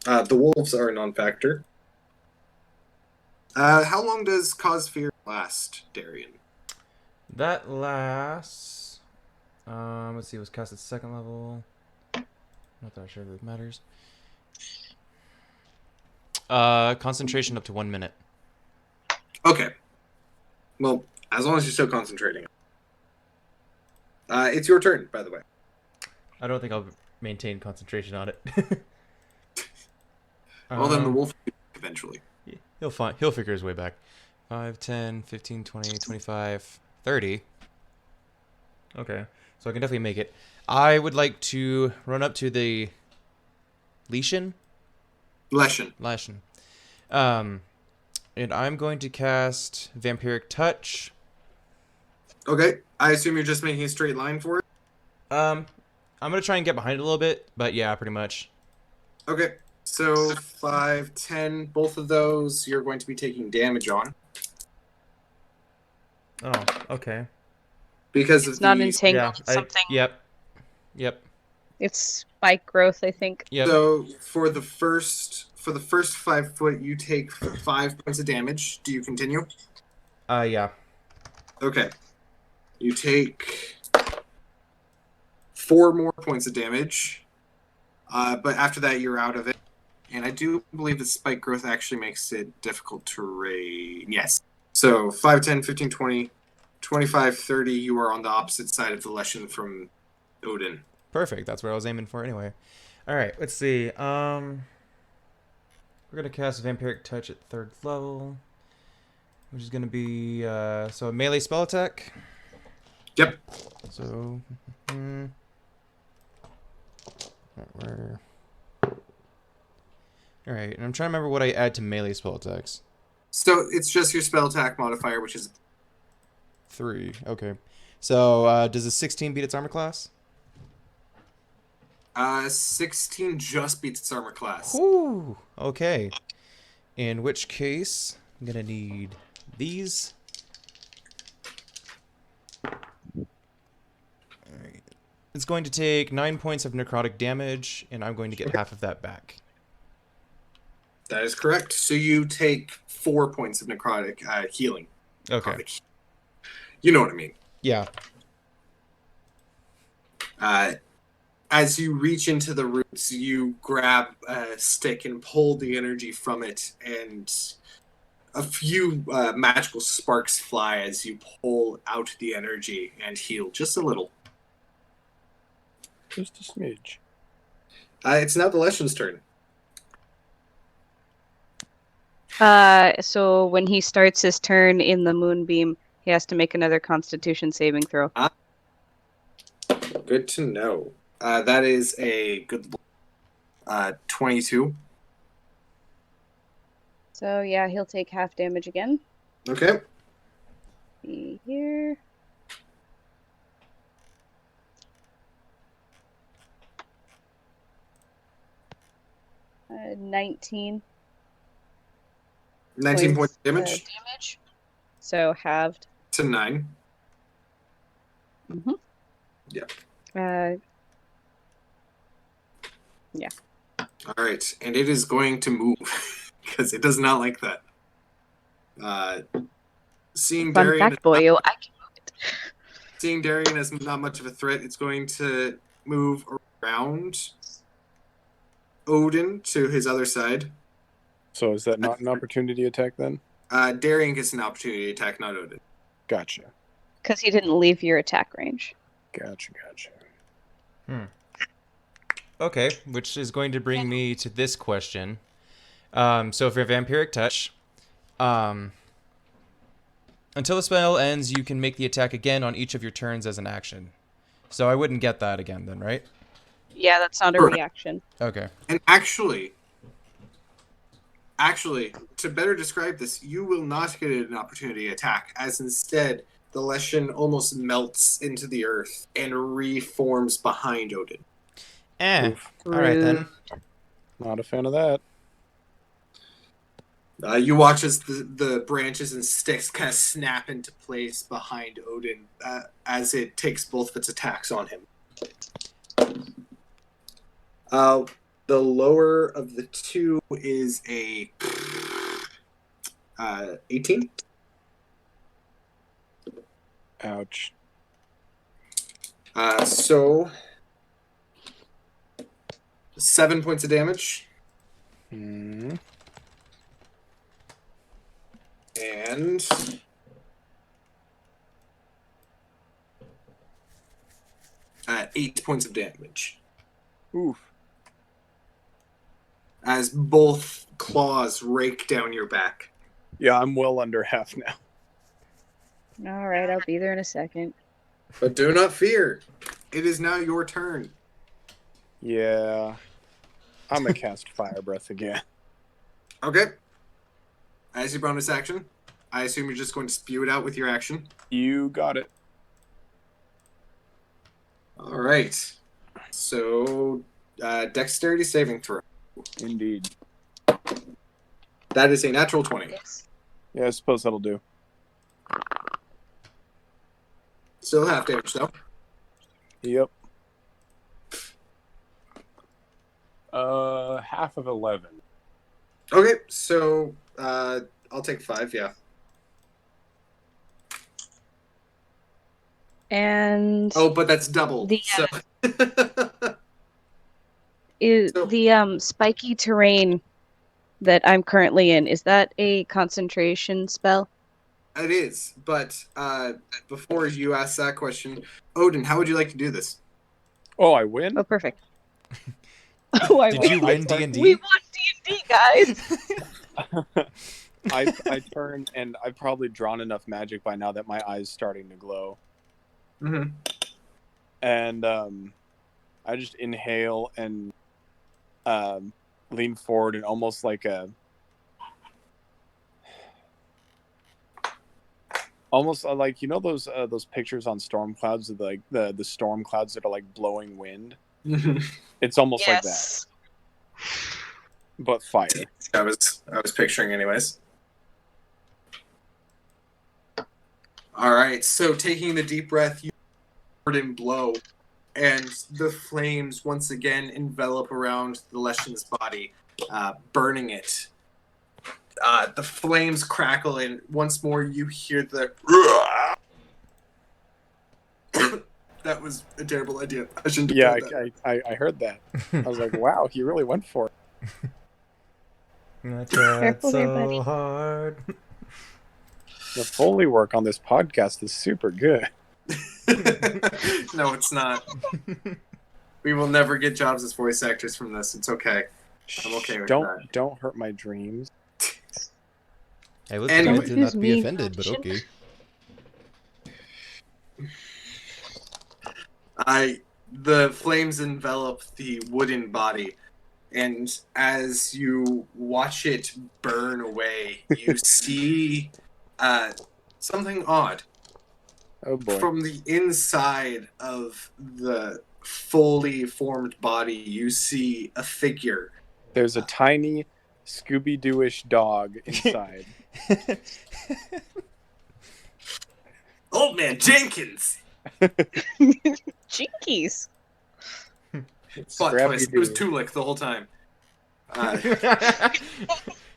The wolves are a non-factor. How long does Cause Fear last, Darian? That lasts. Let's see. It was cast at second level. Not that sure that matters. Concentration up to 1 minute. Okay. Well, as long as you're still concentrating. It's your turn, by the way. I don't think I'll maintain concentration on it. Well, then the um, wolf eventually. he'll figure his way back. 5, 10, 15, 20, 25, 30. Okay, so I can definitely make it. I would like to run up to the Lesion. Leshen. Lashin. Um, and I'm going to cast Vampiric Touch. Okay. I assume you're just making a straight line for it? Um, I'm gonna try and get behind it a little bit, but yeah, pretty much. Okay. So 5, 10, both of those you're going to be taking damage on. Oh, okay. Because It's of not the... entangled. It's something. Yep. It's spike growth, I think. Yep. So for the first 5 foot, you take 5 points of damage. Do you continue? Yeah. Okay. You take 4 more points of damage. But after that, you're out of it. And I do believe that spike growth actually makes it difficult terrain. Yes. So 5, 10, 15, 20, 25, 30, you are on the opposite side of the Leshen from Odin. Perfect. That's what I was aiming for anyway. All right. Let's see. We're gonna cast Vampiric Touch at third level, which is gonna be so a melee spell attack. Yep. So, where? All right, and I'm trying to remember what I add to melee spell attacks. So it's just your spell attack modifier, which is 3. Okay. So does a 16 beat its armor class? 16 just beats its armor class. Whoo. Okay. In which case, I'm gonna need these. Alright. It's going to take 9 points of necrotic damage, and I'm going to get half of that back. That is correct. So you take 4 points of necrotic healing. Okay. Necrotic. You know what I mean. Yeah. As you reach into the roots, you grab a stick and pull the energy from it, and a few magical sparks fly as you pull out the energy and heal just a little. Just a smidge. It's now the Leshen's turn. So when he starts his turn in the moonbeam, he has to make another Constitution saving throw. Good to know. That is a good 22. So yeah, he'll take half damage again. Okay. See here. Uh, 19. 19 points of damage damage. So halved. to 9. Mm-hmm. Yeah. Yeah. All right, and it is going to move because it does not like that. Seeing Fun Darian, fact, boyo, I can move it. seeing Darian as not much of a threat, it's going to move around Odin to his other side. So is that not an opportunity attack then? Darian gets an opportunity attack, not Odin. Gotcha. Because he didn't leave your attack range. Gotcha. Okay, which is going to bring me to this question. So for Vampiric Touch, until the spell ends, you can make the attack again on each of your turns as an action. So I wouldn't get that again then, right? Yeah, that's not a Correct. reaction. Okay. And actually, to better describe this, you will not get an opportunity attack, as instead the Leshen almost melts into the earth and reforms behind Odin. Oof. All right then. Not a fan of that. You watch as the branches and sticks kind of snap into place behind Odin as it takes both of its attacks on him. The lower of the two is a 18. Ouch. So 7 points of damage. Hmm. And uh, 8 points of damage. Oof. As both claws rake down your back. Yeah, I'm well under half now. All right, I'll be there in a second. But do not fear. It is now your turn. Yeah. I'm gonna cast Fire Breath again. Okay. As your bonus action, I assume you're just going to spew it out with your action. You got it. All right. So, dexterity saving throw. Indeed. That is a natural 20. Yes. Yeah, I suppose that'll do. Still half damage, though. Yep. Half of 11. Okay, so I'll take 5, yeah. And Oh, but that's double. The, So. So- the spiky terrain that I'm currently in, is that a concentration spell? It is, but before you ask that question, Odin, how would you like to do this? Oh, I win? Oh, perfect. Oh, I Did you win I- D&D? We won D&D, guys! I turn, and I've probably drawn enough magic by now that my eye's starting to glow. Mm-hmm. And I just inhale and lean forward and almost like like, you know, those pictures on storm clouds of like the storm clouds that are like blowing wind. It's almost like that, but fire. I was picturing, anyways. All right, so taking the deep breath, you and blow, and the flames once again envelop around the Leshen's body, burning it. The flames crackle, and once more you hear the. That was a terrible idea. I shouldn't have Yeah, done that. I heard that. I was like, wow, he really went for it. I tried Careful there, so buddy. hard. The Foley work on this podcast is super good. No, it's not. We will never get jobs as voice actors from this. It's okay. I'm okay with that. Don't hurt my dreams. I was And- trying Don't to use not be me, offended, but Christian. okay. The flames envelop the wooden body, and as you watch it burn away, you see something odd. Oh boy. From the inside of the fully formed body, you see a figure. There's a tiny Scooby-Doo-ish dog inside. Old Man Jenkins! Jinkies! Plot twist. It was Scrappy-Doo. Tulips the whole time.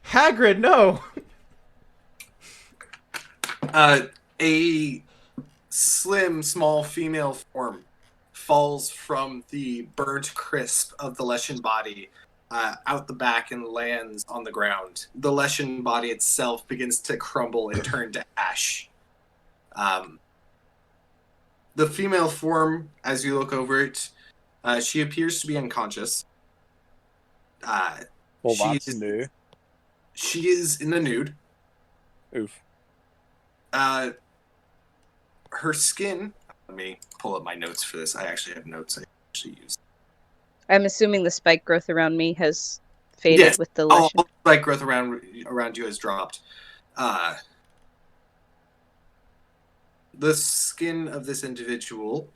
Hagrid, no! A slim, small female form falls from the burnt crisp of the Leshen body out the back and lands on the ground. The Leshen body itself begins to crumble and turn to ash. The female form, as you look over it, she appears to be unconscious. Well, She that's is- new. She is in the nude. Oof. Her skin. Let me pull up my notes for this. I actually have notes I actually use. I'm assuming the spike growth around me has faded Yes. with the All Leshen. spike growth around you has dropped. The skin of this individual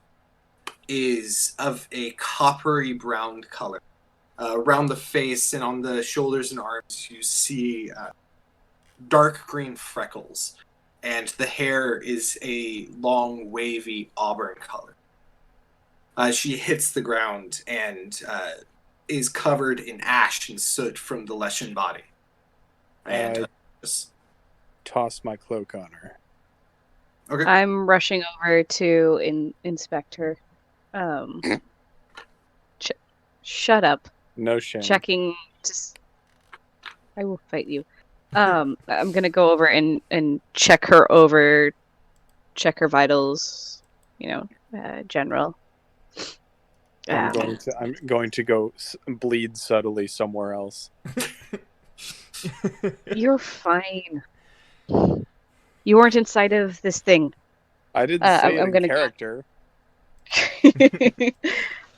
is of a coppery brown color. Around the face and on the shoulders and arms, you see dark green freckles, and the hair is a long, wavy auburn color. She hits the ground, and is covered in ash and soot from the Leshen body. And toss my cloak on her. okay. I'm rushing over to inspect her. Shut up. No shame. Checking. I will fight you. I'm gonna go over and check her vitals. General. I'm going to go bleed subtly somewhere else. You're fine. You weren't inside of this thing. I didn't say it in character.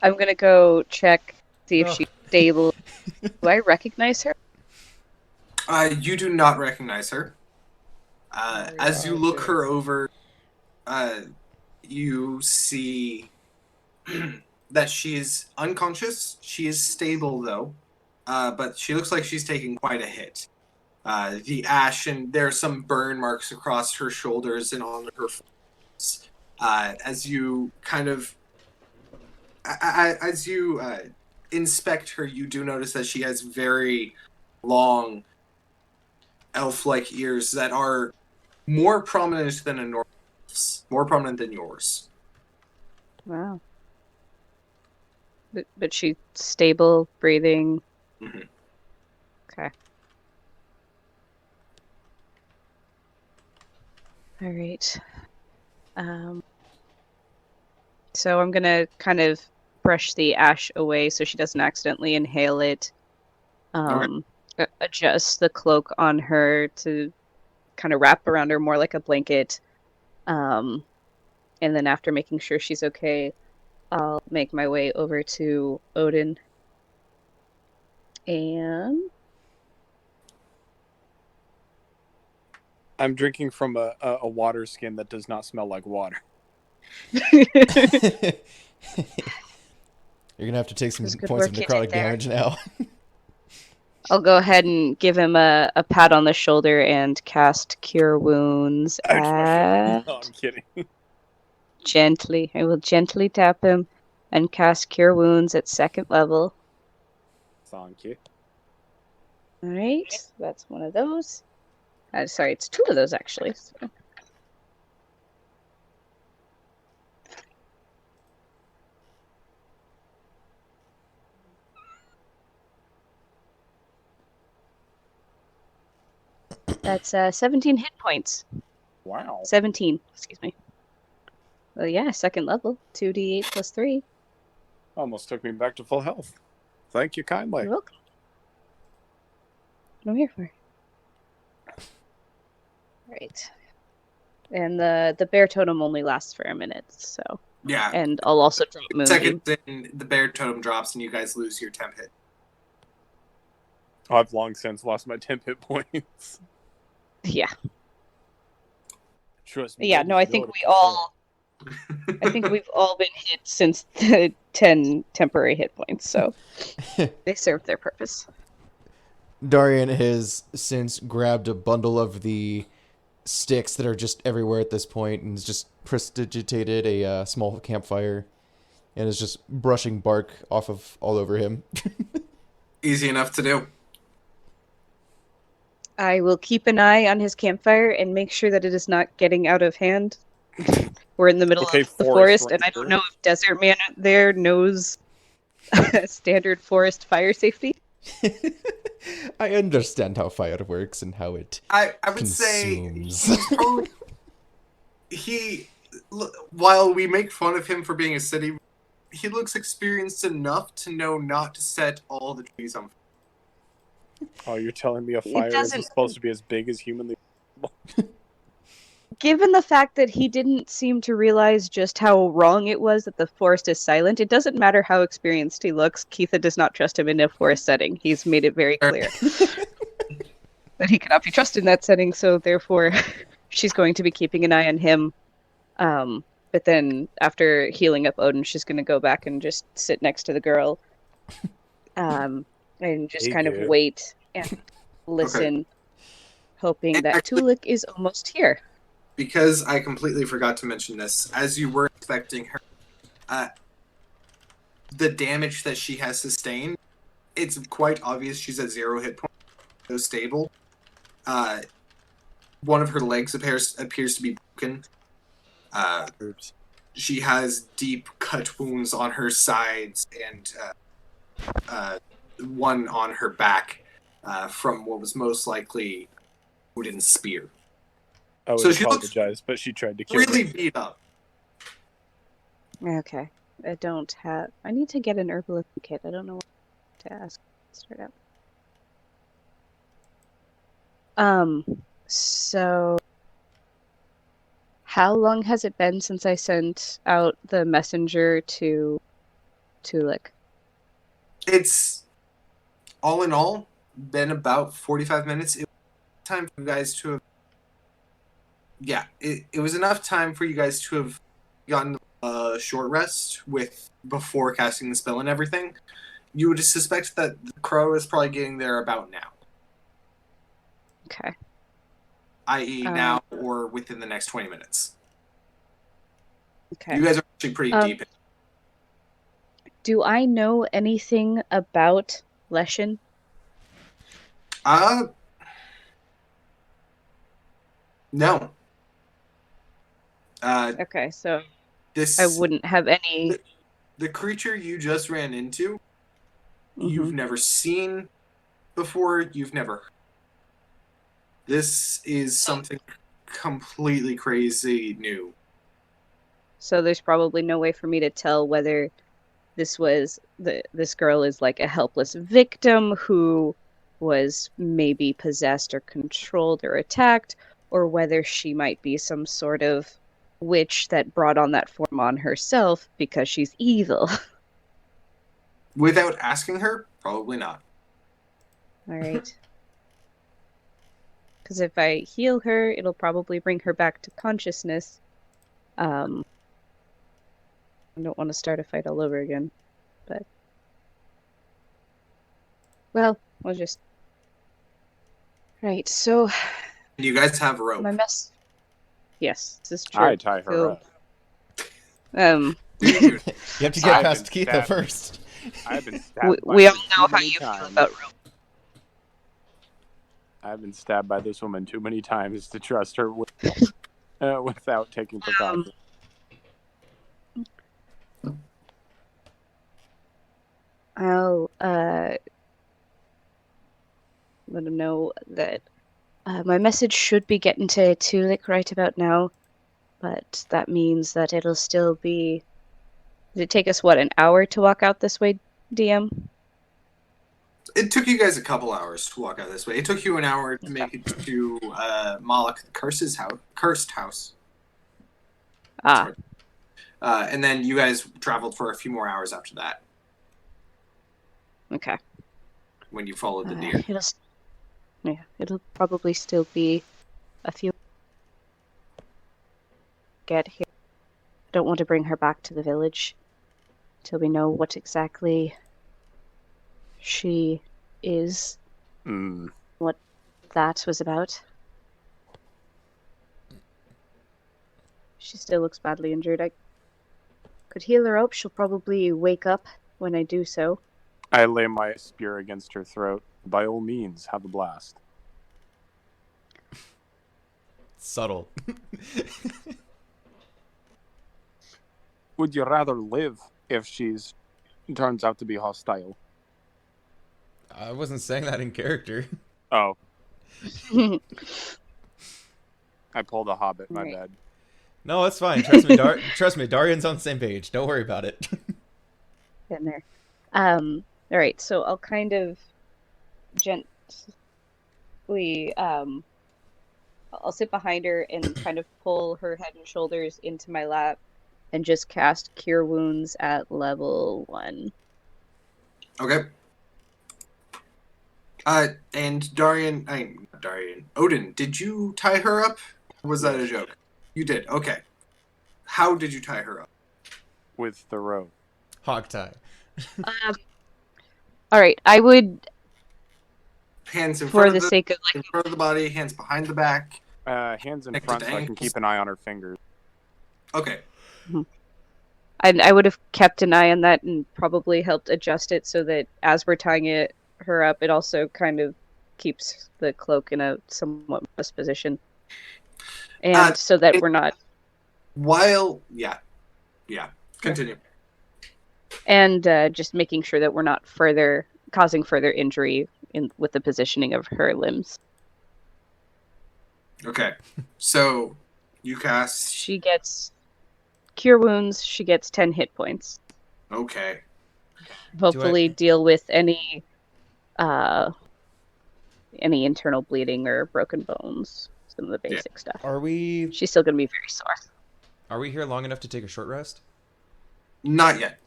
I'm gonna go check, see if she's stable. Do I recognize her? You do not recognize her. As you look her over, you see that she is unconscious. She is stable, though, but she looks like she's taking quite a hit. The ash, and there are some burn marks across her shoulders and on her face. As you kind of... As you inspect her, you do notice that she has very long elf-like ears that are more prominent than a normal elf's, more prominent than yours. Wow. But she's stable, breathing. Mm-hmm. Okay. All right. So I'm gonna kind of brush the ash away so she doesn't accidentally inhale it. Adjust the cloak on her to kind of wrap around her more like a blanket. And then after making sure she's okay, I'll make my way over to Odin. And I'm drinking from a water skin that does not smell like water. You're gonna have to take some points of necrotic damage now. I'll go ahead and give him a pat on the shoulder and cast Cure Wounds. No, I'm kidding. Gently. I will gently tap him and cast Cure Wounds at 2nd level. Thank you. Alright, that's one of those. Sorry, it's 2 of those actually. So. That's 17 hit points. Wow. 17, excuse me. Well, yeah, 2nd level. 2d8 plus 3. Almost took me back to full health. Thank you kindly. You're welcome. What I'm here for. Right. And the bear totem only lasts for a minute, so... Yeah. And I'll also drop Moonbeam. Second, then the bear totem drops and you guys lose your temp hit. Oh, I've long since lost my temp hit points. Yeah. Trust me. Yeah, no, I think we've all been hit since the 10 temporary hit points, so they served their purpose. Darian has since grabbed a bundle of the sticks that are just everywhere at this point and has just prestidigitated a small campfire and is just brushing bark off of all over him. Easy enough to do. I will keep an eye on his campfire and make sure that it is not getting out of hand. We're in the middle of the forest, and I don't know if Desert Man there knows standard forest fire safety. I understand how fire works and how it I would consumes. say while we make fun of him for being a city, he looks experienced enough to know not to set all the trees on fire. Oh, you're telling me a fire isn't supposed to be as big as humanly possible? Given the fact that he didn't seem to realize just how wrong it was that the forest is silent, it doesn't matter how experienced he looks. Keitha does not trust him in a forest setting. He's made it very clear that he cannot be trusted in that setting, so therefore she's going to be keeping an eye on him. But then after healing up Odin, she's going to go back and just sit next to the girl and just kind of wait and listen, hoping that Tulik is almost here. Because I completely forgot to mention this, as you were inspecting her, the damage that she has sustained it's quite obvious she's at 0 hit points. So stable. One of her legs appears to be broken. Oops. She has deep cut wounds on her sides and one on her back from what was most likely Odin's spear. I would So she looks apologize, but she tried to kill really me. beat up. Okay. I need to get an herbalism kit. I don't know what to ask. Start out. So how long has it been since I sent out the messenger to Tulik? It's all in all been about 45 minutes. It was time for you guys to have. Yeah, it was enough time for you guys to have gotten a short rest before casting the spell and everything. You would suspect that the crow is probably getting there about now. Okay. I.e. now or within the next 20 minutes. Okay. You guys are actually pretty deep. Do I know anything about Leshen? No. Okay, so this I wouldn't have any. The creature you just ran into, you've never seen before, you've never. This is something completely crazy new. So there's probably no way for me to tell whether this girl is like a helpless victim who was maybe possessed or controlled or attacked, or whether she might be some sort of witch that brought on that form on herself because she's evil. Without asking her, probably not. All right. Because if I heal her, it'll probably bring her back to consciousness. I don't want to start a fight all over again, but well, I'll just. Right. So. You guys have a rope. Yes, this is true. I tie her up. You have to get past Keitha first. I've been stabbed. We all know how you feel about rope. I've been stabbed by this woman too many times to trust her without taking precautions. I'll let him know that my message should be getting to Tulik right about now, but that means that it'll still be. Did it take us an hour to walk out this way, DM? It took you guys a couple hours to walk out this way. It took you an hour to make it to Moloch the cursed house. And then you guys traveled for a few more hours after that. Okay. When you followed the deer. It'll probably still be a few. Get here. I don't want to bring her back to the village till we know what exactly she is. What that was about. She still looks badly injured. I could heal her up. She'll probably wake up when I do so. I lay my spear against her throat. By all means, have a blast. Subtle. Would you rather live if she's turns out to be hostile? I wasn't saying that in character. Oh. I pulled a hobbit, my bad. No, it's fine. Trust me, trust me, Darian's on the same page. Don't worry about it. In there. All right, so I'll kind of gently I'll sit behind her and kind of pull her head and shoulders into my lap and just cast Cure Wounds at level 1. Okay. And Odin, did you tie her up? Or was that a joke? You did. Okay. How did you tie her up? With the rope. Hog tie. All right, I would. Hands in for front the of sake of in front of the body, hands behind the back. Hands in front so I can keep an eye on her fingers. Okay. I would have kept an eye on that and probably helped adjust it so that as we're tying her up, it also kind of keeps the cloak in a somewhat modest position. And so that we're not... Yeah. Continue. And just making sure that we're not causing further injury with the positioning of her limbs. Okay. So, you cast... She gets Cure Wounds. She gets 10 hit points. Okay. Hopefully deal with any internal bleeding or broken bones. Some of the basic stuff. She's still going to be very sore. Are we here long enough to take a short rest? Not yet.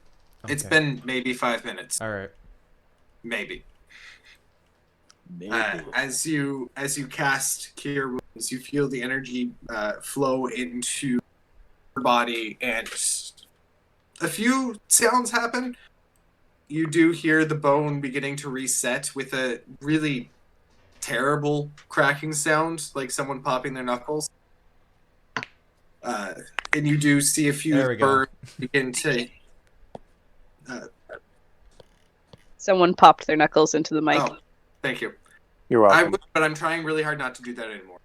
Okay. It's been maybe 5 minutes. All right. Maybe. As you cast Cure Wounds, you feel the energy flow into your body, and a few sounds happen. You do hear the bone beginning to reset with a really terrible cracking sound, like someone popping their knuckles. And you do see a few burns begin to... Someone popped their knuckles into the mic. Oh, thank you. You're welcome. But I'm trying really hard not to do that anymore.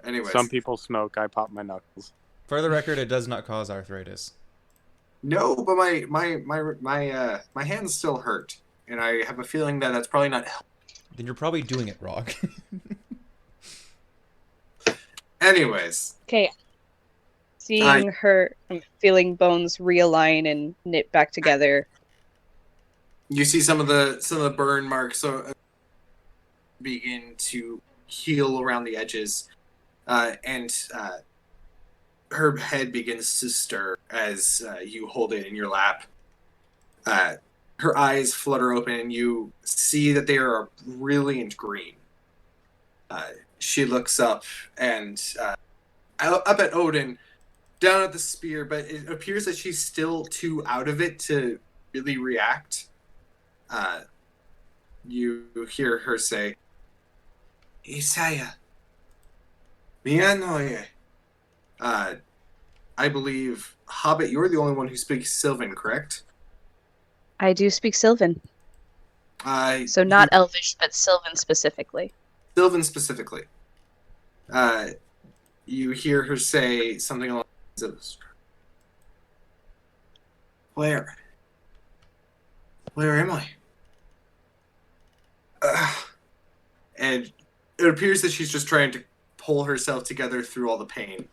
Anyways. Some people smoke. I pop my knuckles. For the record, it does not cause arthritis. No, but my hands still hurt, and I have a feeling that that's probably not helping. Then you're probably doing it wrong. Anyways. Okay. Seeing her, I'm feeling bones realign and knit back together. You see some of the burn marks begin to heal around the edges, and her head begins to stir as you hold it in your lap. Her eyes flutter open, and you see that they are a brilliant green. She looks up and up at Odin, down at the spear, but it appears that she's still too out of it to really react. You hear her say, Isaiah, Mianoye. I believe, Hobbit, you're the only one who speaks Sylvan, correct? I do speak Sylvan. So not Elvish, but Sylvan specifically. Sylvan specifically. You hear her say something along the lines of, Where am I? And it appears that she's just trying to pull herself together through all the pain.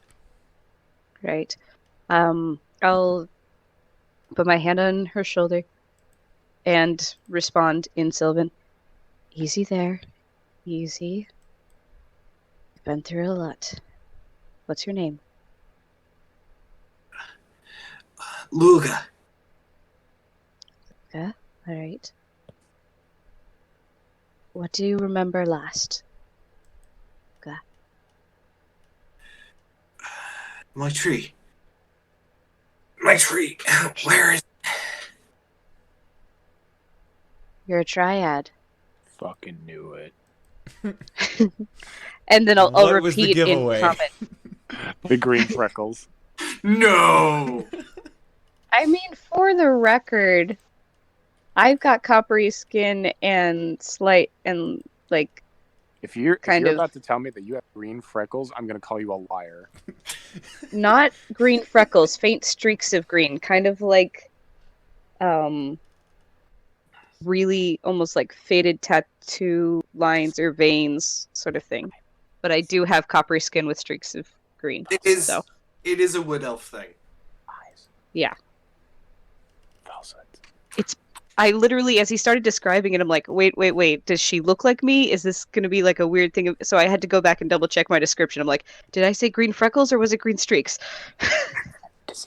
Right. I'll put my hand on her shoulder and respond in Sylvan. Easy there. Easy. Been through a lot. What's your name? Luga. Yeah, all right. What do you remember last? Okay. My tree. My tree. Where is it? You're a triad. Fucking knew it. And then I'll What was the repeat in giveaway? comment. The green freckles. No! I mean, for the record, I've got coppery skin and If you're kind of about to tell me that you have green freckles, I'm gonna call you a liar. not green freckles, faint streaks of green, kind of like really almost like faded tattoo lines or veins sort of thing. But I do have coppery skin with streaks of green. It is a wood elf thing. Yeah. Falsehood. I literally, as he started describing it, I'm like, wait, does she look like me? Is this going to be like a weird thing? So I had to go back and double check my description. I'm like, did I say green freckles or was it green streaks?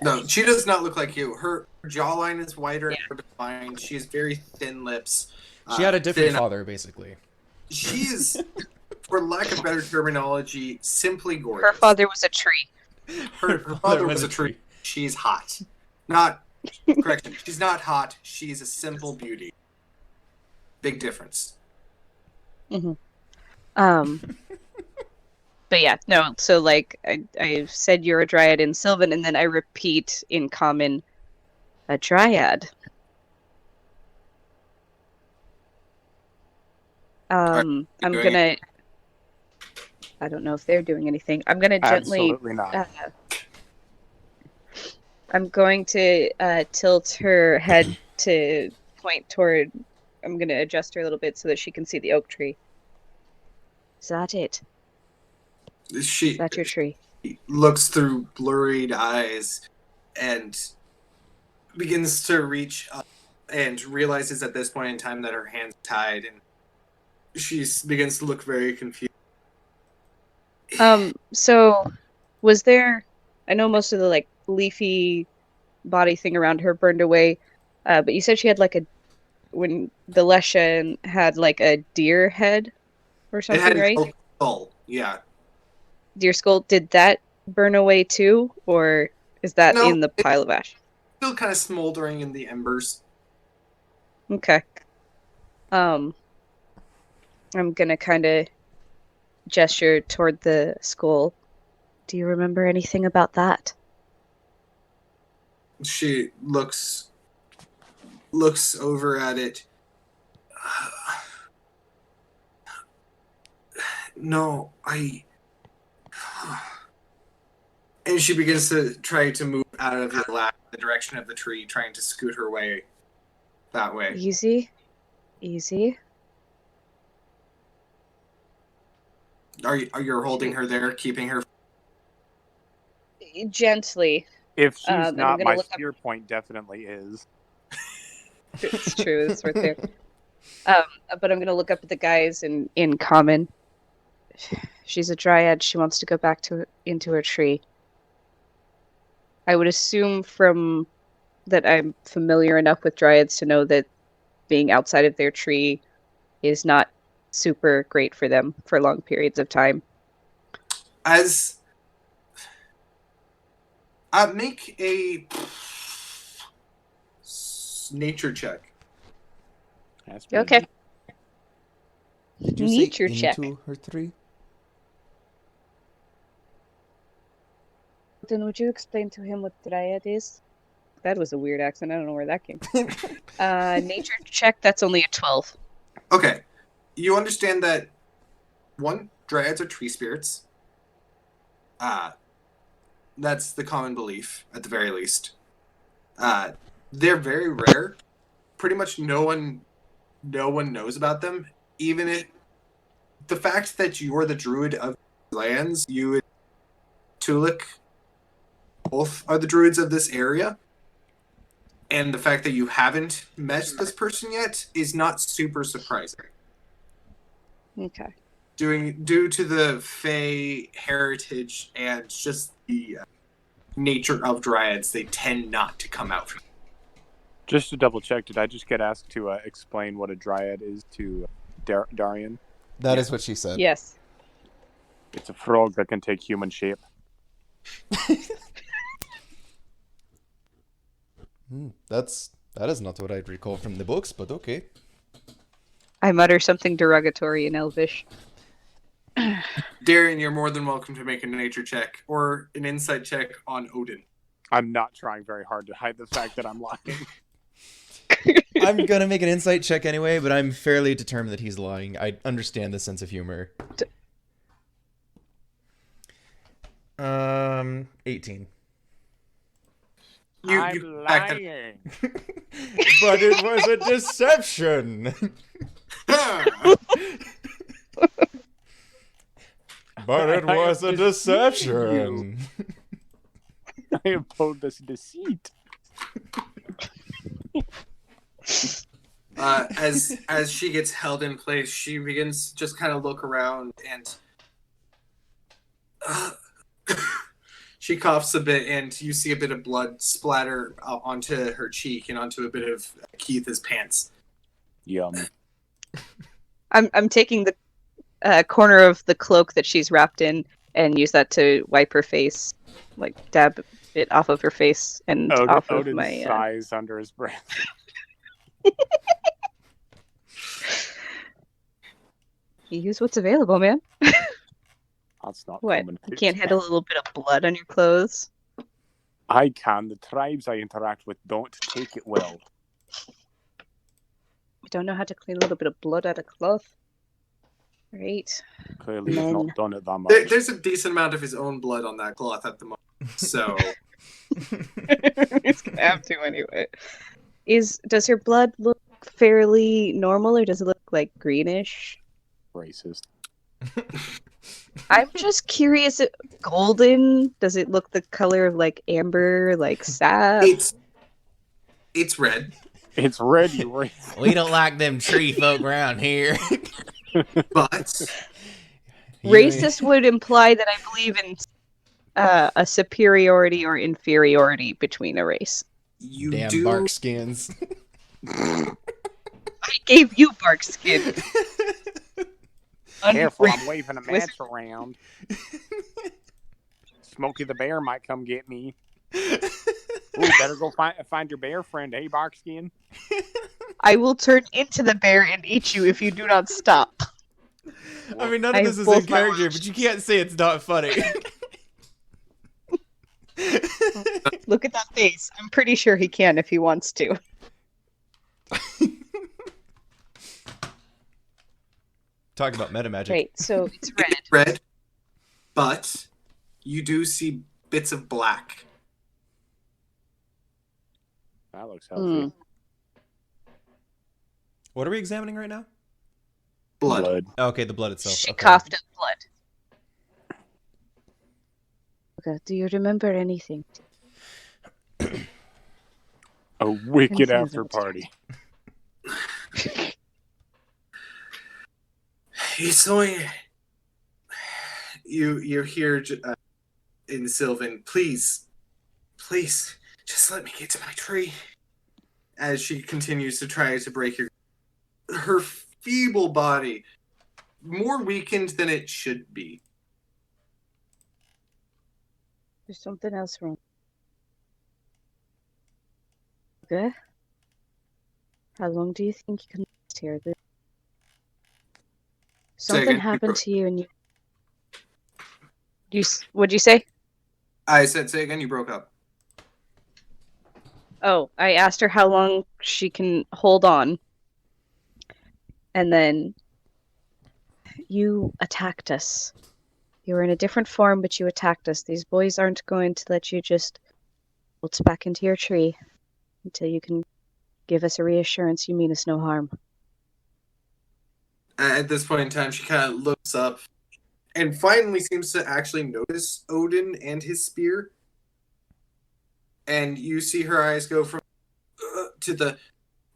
No, she does not look like you. Her jawline is wider and more defined. She has very thin lips. She had a different father, basically. She is, for lack of better terminology, simply gorgeous. Her father was a tree. Her father was a tree. She's hot. Correction. She's not hot. She's a simple beauty. Big difference. Mm-hmm. But yeah, no. So like I said, you're a dryad in Sylvan, and then I repeat in common, a dryad. I'm doing gonna. I don't know if they're doing anything. I'm gonna gently. Absolutely not. I'm going to tilt her head to point toward. I'm gonna adjust her a little bit so that she can see the oak tree. Is that it? Is She that your tree? looks through blurred eyes and begins to reach up and realizes at this point in time that her hand's tied, and she begins to look very confused. So was there, I know most of the like leafy body thing around her burned away, but you said she had like when the Leshen had like a deer head or It something, had right? an skull, yeah. Deer skull, did that burn away too, or is that No, in the pile of ash? still kind of smoldering in the embers. Okay. I'm gonna kind of gesture toward the skull. Do you remember anything about that? She looks over at it. No, and she begins to try to move out of your lap, the direction of the tree, trying to scoot her way that way. Easy. Easy. Are you holding her there, keeping her? Gently. If she's I'm not, gonna my look up- spear point definitely is. It's true, it's right there. But I'm gonna look up at the guys in common. She's a dryad. She wants to go back into her tree. I would assume from that I'm familiar enough with dryads to know that being outside of their tree is not super great for them for long periods of time. As make a nature check. Okay. Did you Nature say check. into her tree? Then would you explain to him what dryad is? That was a weird accent. I don't know where that came from. Nature check, that's only a 12. Okay, you understand that one, dryads are tree spirits. That's the common belief, at the very least. They're very rare. Pretty much no one knows about them. Even if the fact that you are the druid of lands, you and Tulik both are the druids of this area, and the fact that you haven't met this person yet is not super surprising. Okay. Due to the Fey heritage and just the nature of dryads, they tend not to come out from. Just to double check, did I just get asked to explain what a dryad is to Darian? That is what she said. Yes. It's a frog that can take human shape. That is not what I'd recall from the books, but okay. I mutter something derogatory in Elvish. Darian, you're more than welcome to make a nature check or an insight check on Odin. I'm not trying very hard to hide the fact that I'm lying. I'm gonna make an insight check anyway, but I'm fairly determined that he's lying. I understand the sense of humor. 18. I'm lying. But it was a deception. But it was a deception. I have told this deceit. As she gets held in place, she begins to just kind of look around and she coughs a bit, and you see a bit of blood splatter onto her cheek and onto a bit of Keith's pants. Yum. I'm taking the corner of the cloak that she's wrapped in and use that to wipe her face, like dab it off of her face and off of Odin my. sighs under his breath. You use what's available, man. I'll It's not What? coming. You can't handle a little bit of blood on your clothes? I can. The tribes I interact with don't take it well. I don't know how to clean a little bit of blood out of cloth. Right. Clearly, he's Men. not done it that much. There's a decent amount of his own blood on that cloth at the moment. So He's gonna have to anyway. Does her blood look fairly normal, or does it look like greenish? Racist. I'm just curious. Golden? Does it look the color of like amber, like sap? it's red, It's red, you racist. We don't like them tree folk around here. but Racist would imply that I believe in a superiority or inferiority between a race. you Damn do. bark skins. I gave you bark skin. Careful, I'm waving a match around. Smokey the Bear might come get me. Ooh, better go find your bear friend, hey, Barkskin. I will turn into the bear and eat you if you do not stop. I mean, none I of have this is both in my character, options. but you can't say it's not funny. Look at that face. I'm pretty sure he can if he wants to. Talk about meta magic. Right, so it's red. It's red, but you do see bits of black. That looks healthy. What are we examining right now? Blood. Oh, okay, the blood itself. She Okay. coughed up blood. Okay, do you remember anything? A wicked Anything after about party. It's only you hear in Sylvan, please, just let me get to my tree. As she continues to try to break her feeble body, more weakened than it should be. There's something else wrong. Okay. How long do you think you can last here? Something again, happened to you, and what'd you say? I said, say again, you broke up. Oh, I asked her how long she can hold on. And then you attacked us. You were in a different form, but you attacked us. These boys aren't going to let you just bolt back into your tree until you can give us a reassurance you mean us no harm. At this point in time, she kind of looks up and finally seems to actually notice Odin and his spear. And you see her eyes go from to the,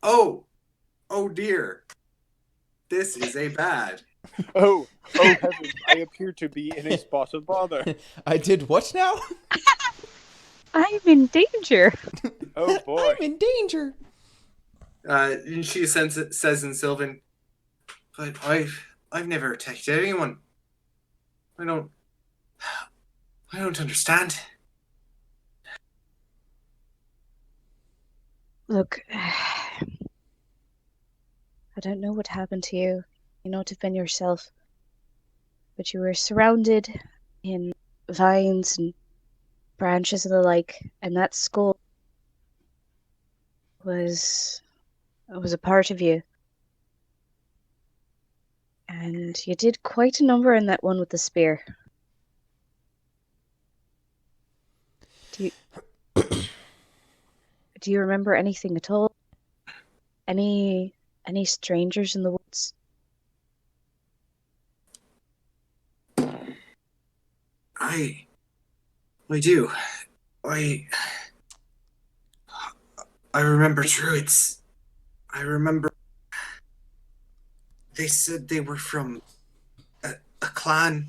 oh dear, this is a bad. Oh heavens, I appear to be in a spot of bother. I did what now? I'm in danger. Oh boy. I'm in danger. And she says in Sylvan, but I've never attacked anyone. I don't understand. Look, I don't know what happened to you. You know, defend yourself. But you were surrounded in vines and branches and the like, and that skull was a part of you. And you did quite a number in that one with the spear. Do you remember anything at all? Any strangers in the woods? I do. I remember druids. I remember they said they were from a clan.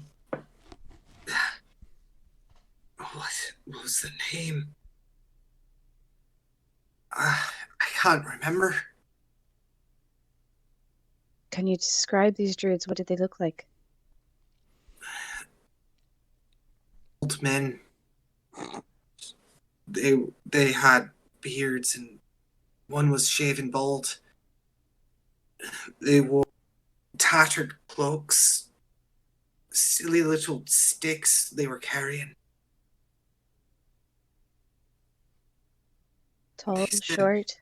What was the name? I can't remember. Can you describe these druids? What did they look like? Old men. They had beards and one was shaven bald. They wore tattered cloaks, silly little sticks they were carrying. Tall, short.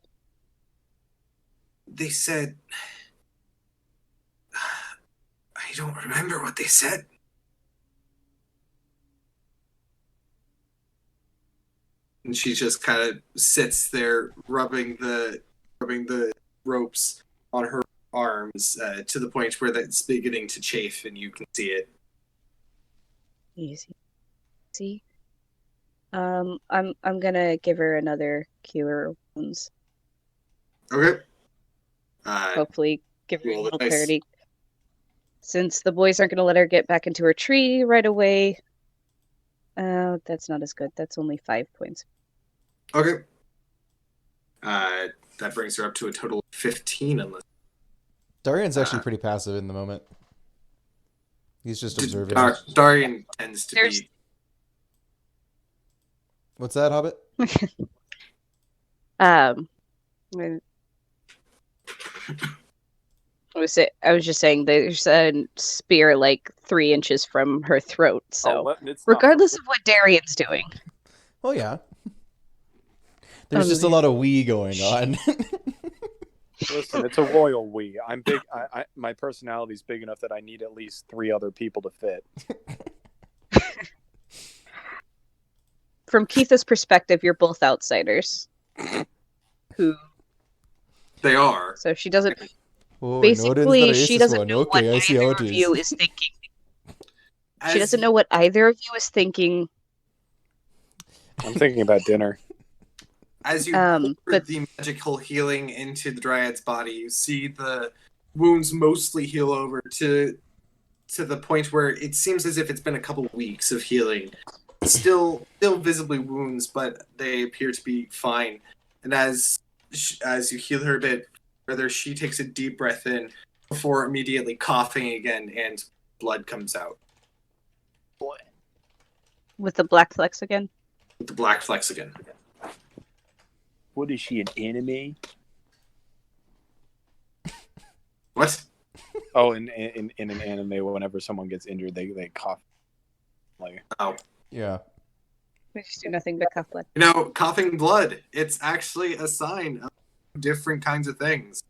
They said, I don't remember what they said. And she just kind of sits there, rubbing the ropes on her arms to the point where it's beginning to chafe, and you can see it. Easy. See. I'm gonna give her another cure wounds. Okay. Hopefully, give her a roll the little dice. clarity. Since the boys aren't gonna let her get back into her tree right away. That's not as good. That's only 5 points. Okay. That brings her up to a total of 15, unless Darian's actually pretty passive in the moment. He's just observing. Darian tends to be. What's that, Hobbit? I was just saying there's a spear like 3 inches from her throat. So regardless of what Darian's doing. Oh yeah. There's just a lot of we going on. Listen, it's a royal we. I'm big. My personality's big enough that I need at least 3 other people to fit. From Keitha's perspective, you're both outsiders. Who? They are. So she doesn't. Oh, basically, she doesn't know what I see how either it of is. you is thinking. She doesn't know what either of you is thinking. I'm thinking about dinner. As you put the magical healing into the Dryad's body, you see the wounds mostly heal over to the point where it seems as if it's been a couple weeks of healing. Still visibly wounds, but they appear to be fine. And as you heal her a bit further, she takes a deep breath in before immediately coughing again, and blood comes out. With the black flecks again? With the black flecks again. What is she, an enemy? What? Oh, in an anime, whenever someone gets injured, they cough. Like, oh. Yeah. We just do nothing but cough blood. You know, coughing blood, it's actually a sign of different kinds of things.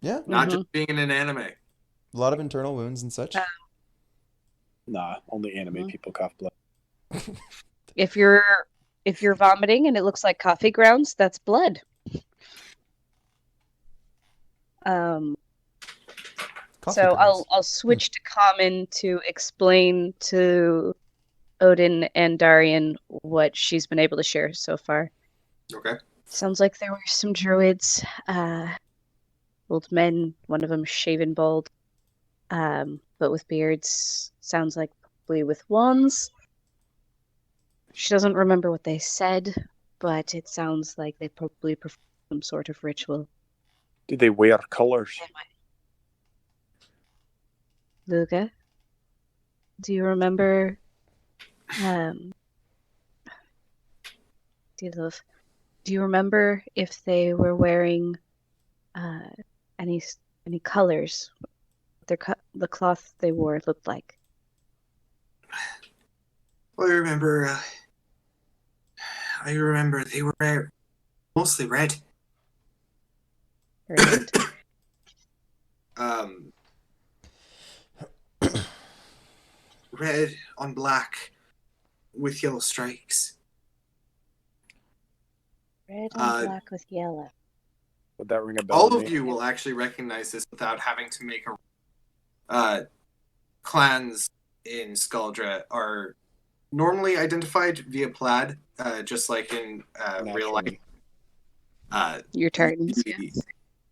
Yeah. Not just being in an anime. A lot of internal wounds and such. Nah, only anime people cough blood. If you're vomiting and it looks like coffee grounds, that's blood. So I'll switch to common to explain to Odin and Darian what she's been able to share so far. Okay. Sounds like there were some druids, old men, one of them shaven bald, but with beards. Sounds like probably with wands. She doesn't remember what they said, but it sounds like they probably performed some sort of ritual. Did they wear colors? Luca, do you remember? Do you remember if they were wearing any colors? The cloth they wore looked like. Well, I remember they were mostly red. Red. Red on black with yellow strikes. Red on black with yellow. Would that ring a bell? All of you will actually recognize this without having to make a clans in Skaldra are normally identified via plaid, just like in real life. Your tartans.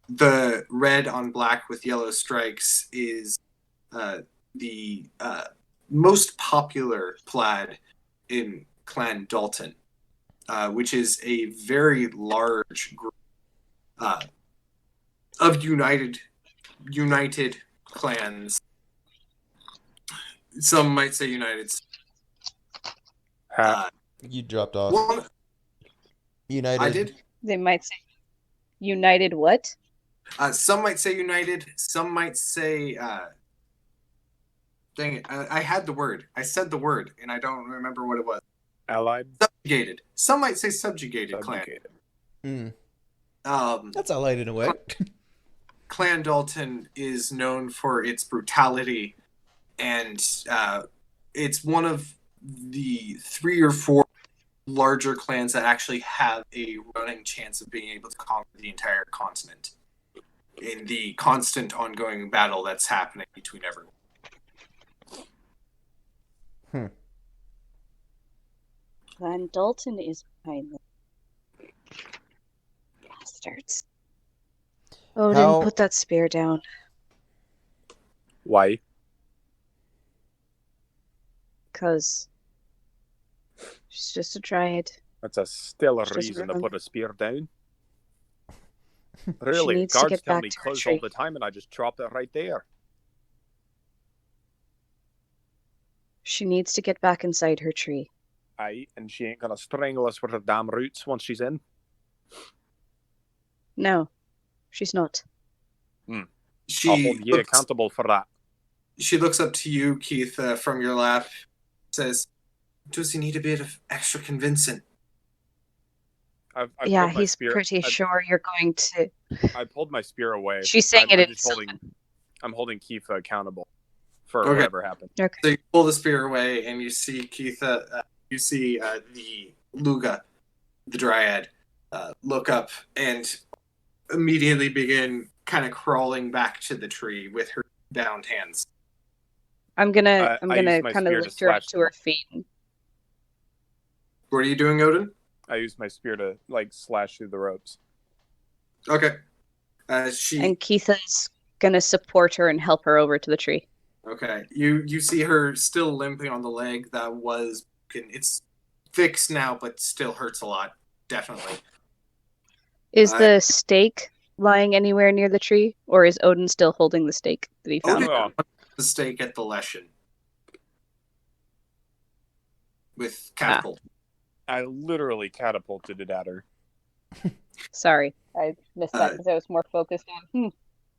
The red on black with yellow strikes is the most popular plaid in Clan Dalton, which is a very large group of united clans. Some might say United. You dropped off. United. I did. They might say United what? Some might say United. Some might say Dang it! I had the word. I said the word, and I don't remember what it was. Allied. Subjugated. Some might say subjugated clan. Subjugated. That's allied in a way. Clan Dalton is known for its brutality, and it's one of the 3 or 4 larger clans that actually have a running chance of being able to conquer the entire continent in the constant ongoing battle that's happening between everyone. Clan Dalton is behind them. Bastards. Odin, put that spear down. Why? Because she's just a dryad. That's a stellar She doesn't reason to remember. put a spear down. Really, needs to guards get tell back me to her close all tree. the time, and I just dropped it right there. She needs to get back inside her tree. Aye, and she ain't gonna strangle us with her damn roots once she's in. No, she's not. I'll She hold you accountable for that. She looks up to you, Keith, from your lap, says, "Does he need a bit of extra convincing?" I've Yeah, pulled my he's spear. pretty sure you're going to. I pulled my spear away. She's saying I'm it in just I'm holding Keith accountable for Okay. whatever happened. Okay. So you pull the spear away, and you see Keith. You see the Luga, the Dryad, look up and immediately begin kind of crawling back to the tree with her bound hands. I'm gonna I use my kind of spear to lift her up slash to her feet. What are you doing, Odin? I use my spear to slash through the ropes. Okay. And Keitha's gonna support her and help her over to the tree. Okay. You see her still limping on the leg that was broken. It's fixed now, but still hurts a lot. Definitely. Is the stake lying anywhere near the tree, or is Odin still holding the stake that he found? Odin Oh. the stake at the Leshen with catapult. I literally catapulted it at her. Sorry, I missed that because I was more focused on.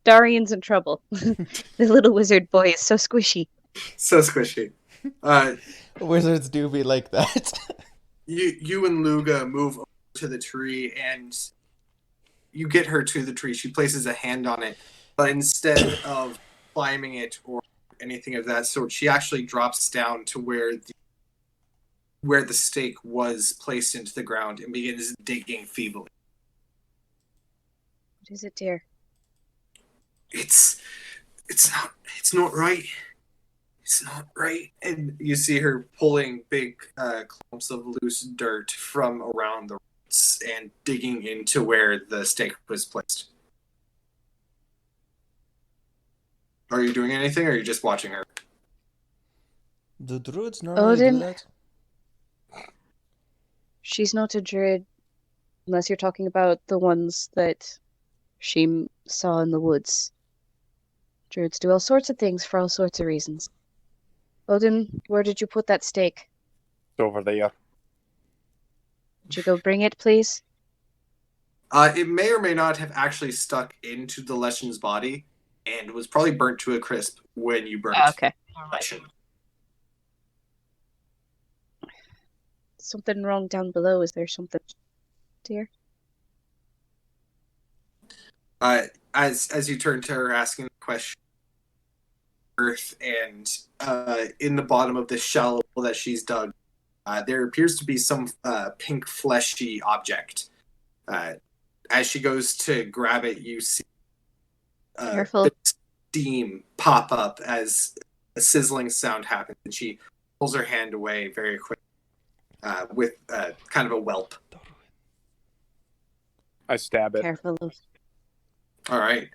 Darian's in trouble. The little wizard boy is so squishy. So squishy. Wizards do be like that. You and Luga move over to the tree, and you get her to the tree. She places a hand on it, but instead of climbing it or anything of that sort, she actually drops down to where the stake was placed into the ground and begins digging feebly. What is it, dear? It's not right. It's not right. And you see her pulling big clumps of loose dirt from around the roots and digging into where the stake was placed. Are you doing anything, or are you just watching her? Do druids normally do Odin? that? She's not a druid, unless you're talking about the ones that she saw in the woods. Druids do all sorts of things for all sorts of reasons. Odin, where did you put that stake? It's over there. Would you go bring it, please? It may or may not have actually stuck into the Leshen's body and was probably burnt to a crisp when you burnt Okay. the Leshen. Something wrong down below. Is there something, dear? As you turn to her asking the question, earth, and in the bottom of this shallow hole that she's dug, there appears to be some pink fleshy object. As she goes to grab it, you see Careful. the steam pop up as a sizzling sound happens, and she pulls her hand away very quick with kind of a whelp. I stab it. Careful. All right.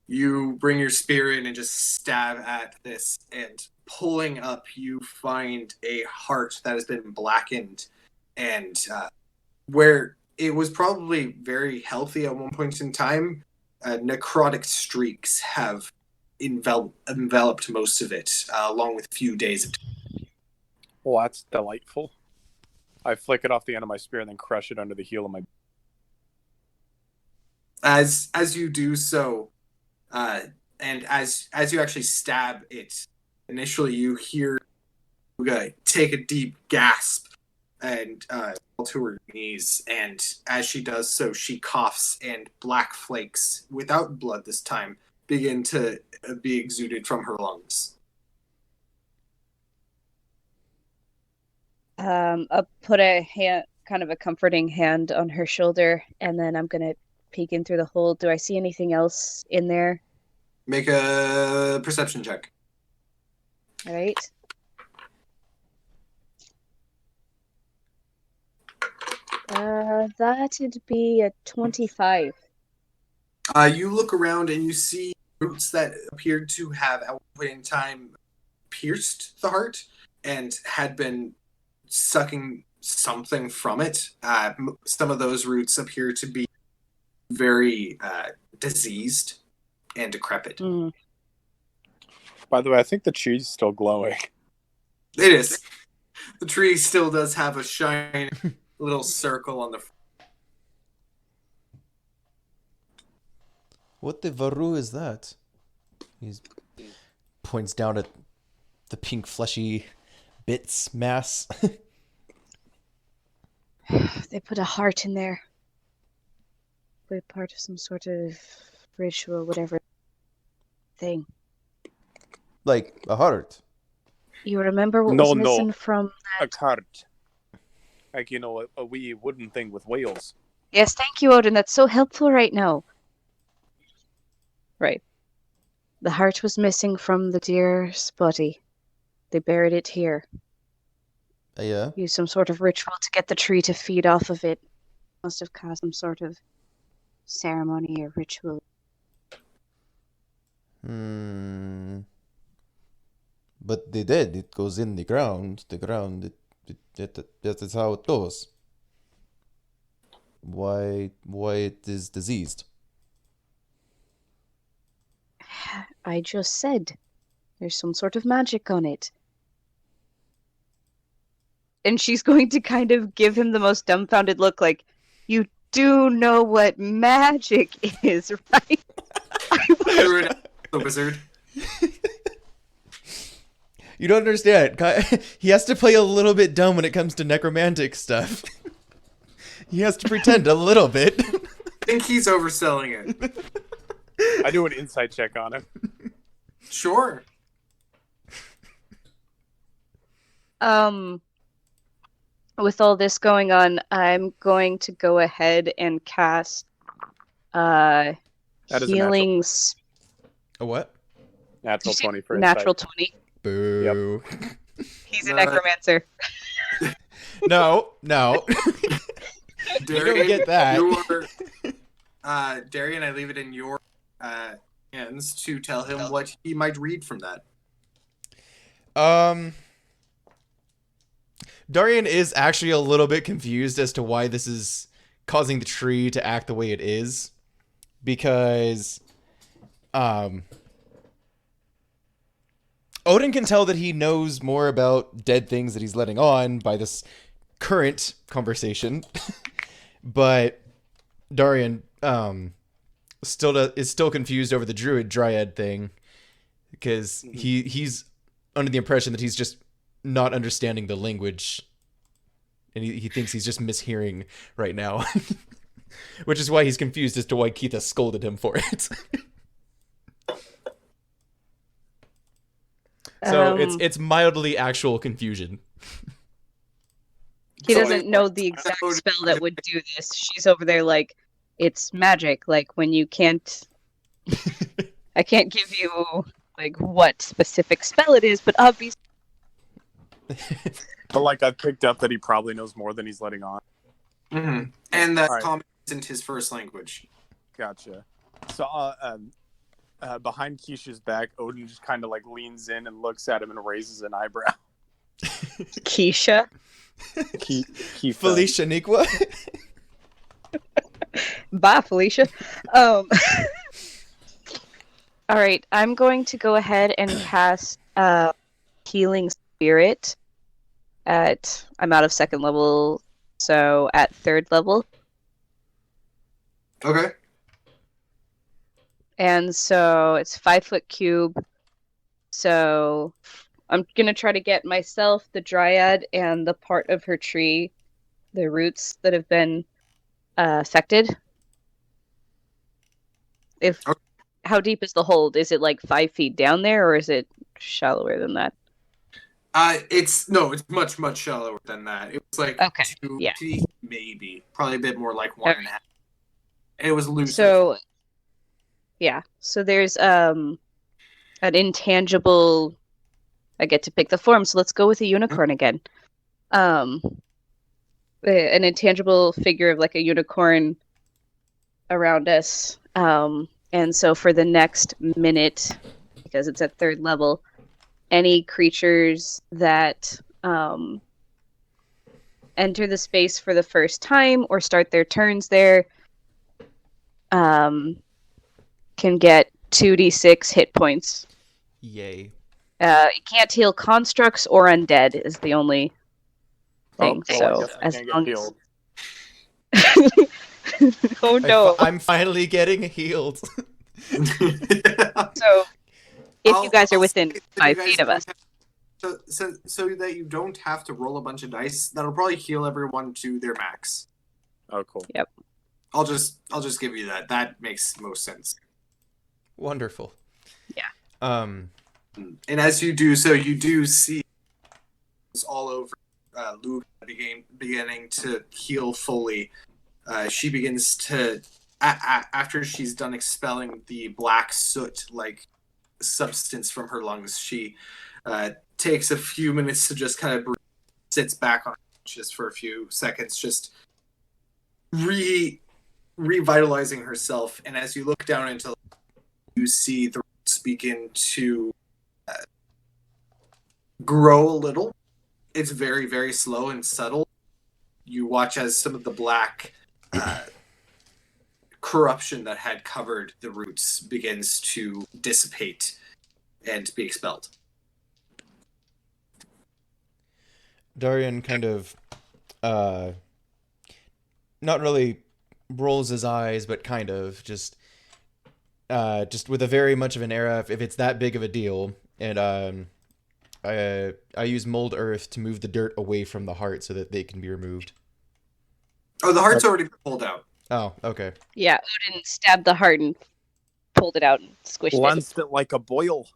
You bring your spear in and just stab at this, and pulling up, you find a heart that has been blackened, and where it was probably very healthy at one point in time, necrotic streaks have enveloped most of it, along with a few days of time. Well, that's delightful. I flick it off the end of my spear and then crush it under the heel of my... As you do so, and as you actually stab it, initially you hear Uga take a deep gasp and fall to her knees, and as she does so, she coughs, and black flakes, without blood this time, begin to be exuded from her lungs. I'll put a hand, kind of a comforting hand on her shoulder, and then I'm gonna peek in through the hole. Do I see anything else in there? Make a perception check. All right. That'd be a 25. You look around and you see roots that appeared to have, at one point in time, pierced the heart and had been sucking something from it. Some of those roots appear to be very diseased and decrepit. Mm. By the way, I think the tree's still glowing. It is. The tree still does have a shiny little circle on the front. What the varu is that? He points down at the pink fleshy bits mass. They put a heart in there. We're part of some sort of ritual, whatever thing. Like a heart. You remember what was missing from a cart. Like, a wee wooden thing with wheels. Yes, thank you, Odin. That's so helpful right now. Right. The heart was missing from the deer's body. They buried it here. Yeah? Used some sort of ritual to get the tree to feed off of it. Must have caused some sort of ceremony or ritual. But they did. It goes in the ground. That is how it goes. Why it is diseased? I just said there's some sort of magic on it. And she's going to kind of give him the most dumbfounded look, like, you do know what magic is, right? You're a wizard. You don't understand. He has to play a little bit dumb when it comes to necromantic stuff. He has to pretend a little bit. I think he's overselling it. I do an insight check on him. Sure. With all this going on, I'm going to go ahead and cast healing. A what? Natural 20 for natural insight. 20. Boo. Yep. He's a necromancer. No. Darian, You don't get that. Darian, I leave it in your hands to tell him what he might read from that. Darian is actually a little bit confused as to why this is causing the tree to act the way it is, because Odin can tell that he knows more about dead things that he's letting on by this current conversation, but Darian is still confused over the druid dryad thing, because he's under the impression that he's just not understanding the language, and he thinks he's just mishearing right now. Which is why he's confused as to why Keitha scolded him for it. So it's mildly actual confusion. He doesn't know the exact spell that would do this. She's over there like, it's magic. Like, when you can't... I can't give you, like, what specific spell it is, but obviously... But, like, I've picked up that he probably knows more than he's letting on. Mm-hmm. And that Right. common isn't his first language. Gotcha. So, behind Keisha's back, Odin just kind of, like, leans in and looks at him and raises an eyebrow. Keisha? Keisha. Felicia Nikwa? Bye, Felicia. All right, I'm going to go ahead and cast Healing Spirit at... I'm out of second level, so at third level. Okay. And so it's 5-foot cube. So I'm gonna try to get myself, the dryad, and the part of her tree, the roots that have been affected. If Okay. How deep is the hold? Is it like 5 feet down there, or is it shallower than that? It's much shallower than that. It was like Okay, 2 yeah. feet, maybe, probably a bit more like 1.5. It was loose. So yeah, so there's an intangible. I get to pick the form, so let's go with a unicorn again. An intangible figure of like a unicorn around us. And so for the next minute, because it's at 3rd level, any creatures that enter the space for the first time or start their turns there can get 2d6 hit points. Yay. It can't heal constructs or undead is the only thing. I So guess I as can't long get as healed. oh no! I'm finally getting healed. So if you guys are within 5 feet of us, so that you don't have to roll a bunch of dice, that'll probably heal everyone to their max. Oh, cool. Yep. I'll just give you that. That makes most sense. Wonderful. Yeah. And as you do so, you do see it's all over Luke beginning to heal fully. She begins to, after she's done expelling the black soot-like substance from her lungs, she takes a few minutes to just kind of breathe, sits back on her just for a few seconds, just revitalizing herself. And as you look down into, you see the roots begin to grow a little. It's very, very slow and subtle. You watch as some of the black corruption that had covered the roots begins to dissipate and be expelled. Darian kind of, not really rolls his eyes, but kind of just with a very much of an air if it's that big of a deal. And I use mold earth to move the dirt away from the heart so that they can be removed. Oh, the heart's already pulled out. Oh, okay. yeah, Odin stabbed the heart and pulled it out and squished Lensed it like a boil.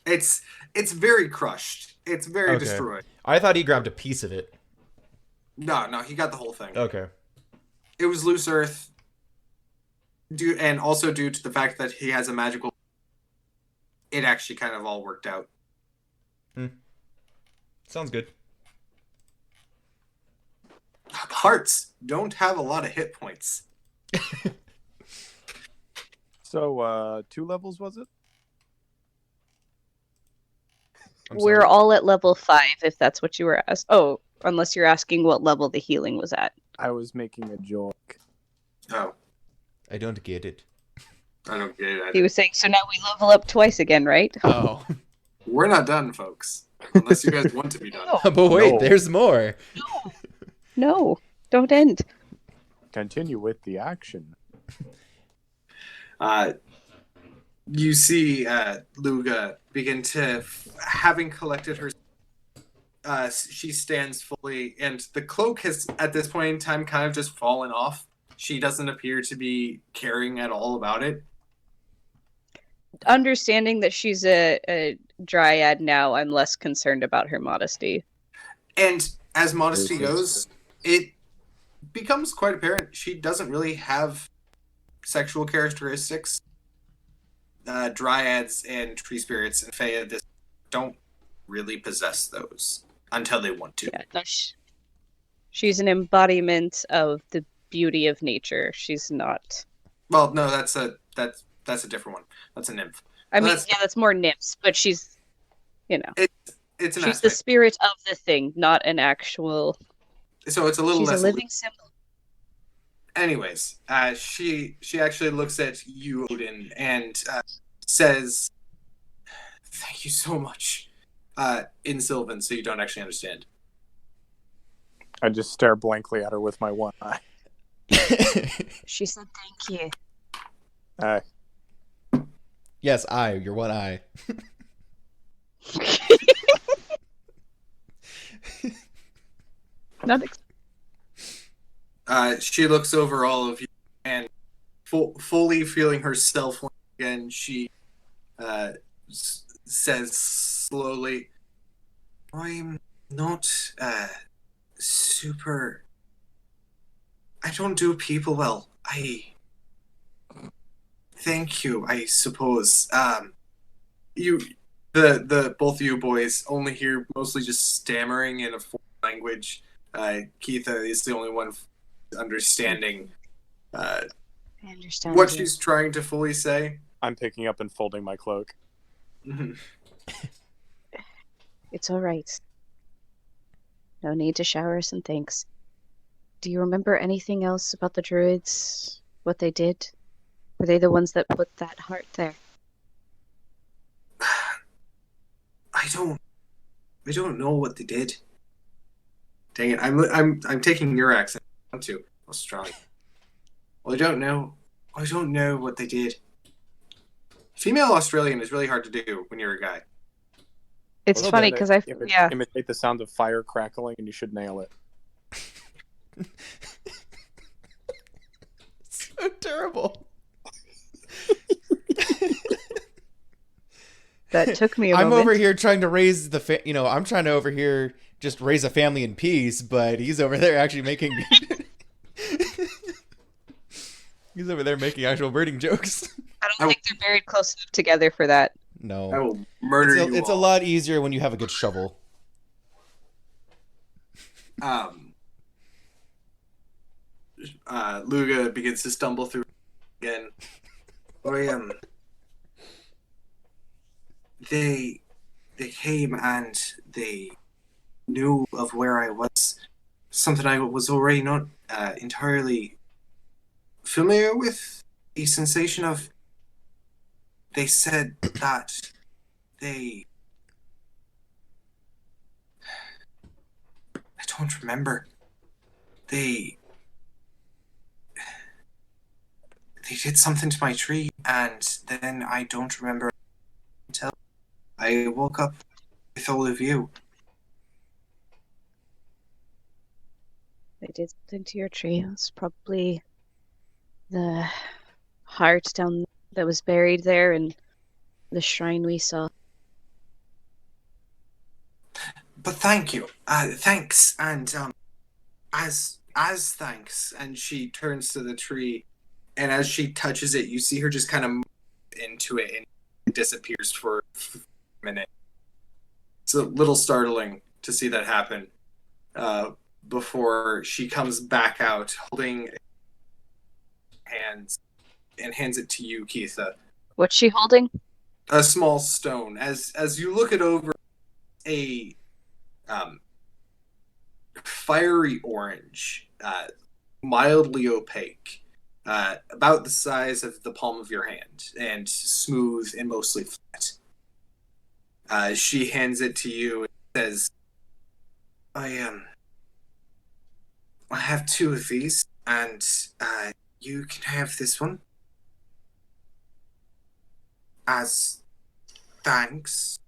It's very crushed. It's very destroyed. I thought he grabbed a piece of it. No, he got the whole thing. Okay. It was loose earth, and also due to the fact that he has a magical, it actually kind of all worked out. Sounds good. Hearts don't have a lot of hit points. So, 2 levels was it? I'm We're sorry. all at level 5, if that's what you were asking. Oh, unless you're asking what level the healing was at. I was making a joke. Oh, I don't get it. I don't get it. He was saying, so now we level up twice again, right? Oh. We're not done, folks. Unless you guys want to be done. No. But wait, No. there's more. No, don't end. Continue with the action. You see Luga begin to, having collected her, she stands fully, and the cloak has, at this point in time, kind of just fallen off. She doesn't appear to be caring at all about it. Understanding that she's a dryad now, I'm less concerned about her modesty. And as modesty goes, it becomes quite apparent she doesn't really have sexual characteristics. Dryads and tree spirits and Fey don't really possess those until they want to. Yeah, no, she's an embodiment of the beauty of nature. She's not. Well, no, that's a different one. That's a nymph. I mean, That's- yeah, that's more nymphs, but she's, you know, It's an she's the aspect. spirit of the thing, not an actual. So it's a little She's less. a living symbol. Anyways, she actually looks at you, Odin, and says, "Thank you so much," in Sylvan, so you don't actually understand. I just stare blankly at her with my one eye. She said, "Thank you." Yes, your one eye. Not She looks over all of you and fully feeling herself once again, she says slowly, I'm not super... I don't do people well. Thank you, I suppose. The both of you boys only hear mostly just stammering in a foreign language. Keitha is the only one understanding I understand what you. she's trying to fully say. I'm picking up and folding my cloak. It's all right. No need to shower us and thanks. Do you remember anything else about the druids? What they did? Were they the ones that put that heart there? I don't know what they did. Dang it! I'm taking your accent. I'm too Australian. Well, I don't know what they did. Female Australian is really hard to do when you're a guy. It's Well, funny then, because imitate the sound of fire crackling, and you should nail it. So terrible. that took me a I'm moment. over here trying to raise I'm trying to over here just raise a family in peace, but he's over there actually making he's over there making actual birding jokes. I don't think they're buried close enough together for that. No. I will murder you. It's a lot easier when you have a good shovel. Luga begins to stumble through again. They came and they knew of where I was. Something I was already not entirely familiar with. The sensation of... They said that I don't remember. They did something to my tree, and then I don't remember until I woke up with all of you. They did something to your tree. It was probably the heart down that was buried there and the shrine we saw. But thank you. Thanks. And as thanks. And she turns to the tree, and as she touches it, you see her just kind of move into it and it disappears for a minute. It's a little startling to see that happen. Before she comes back out holding hands and hands it to you, Keitha. What's she holding? A small stone. As you look it over, a fiery orange, mildly opaque, about the size of the palm of your hand, and smooth and mostly flat. She hands it to you and says, I have two of these, and you can have this one as thanks.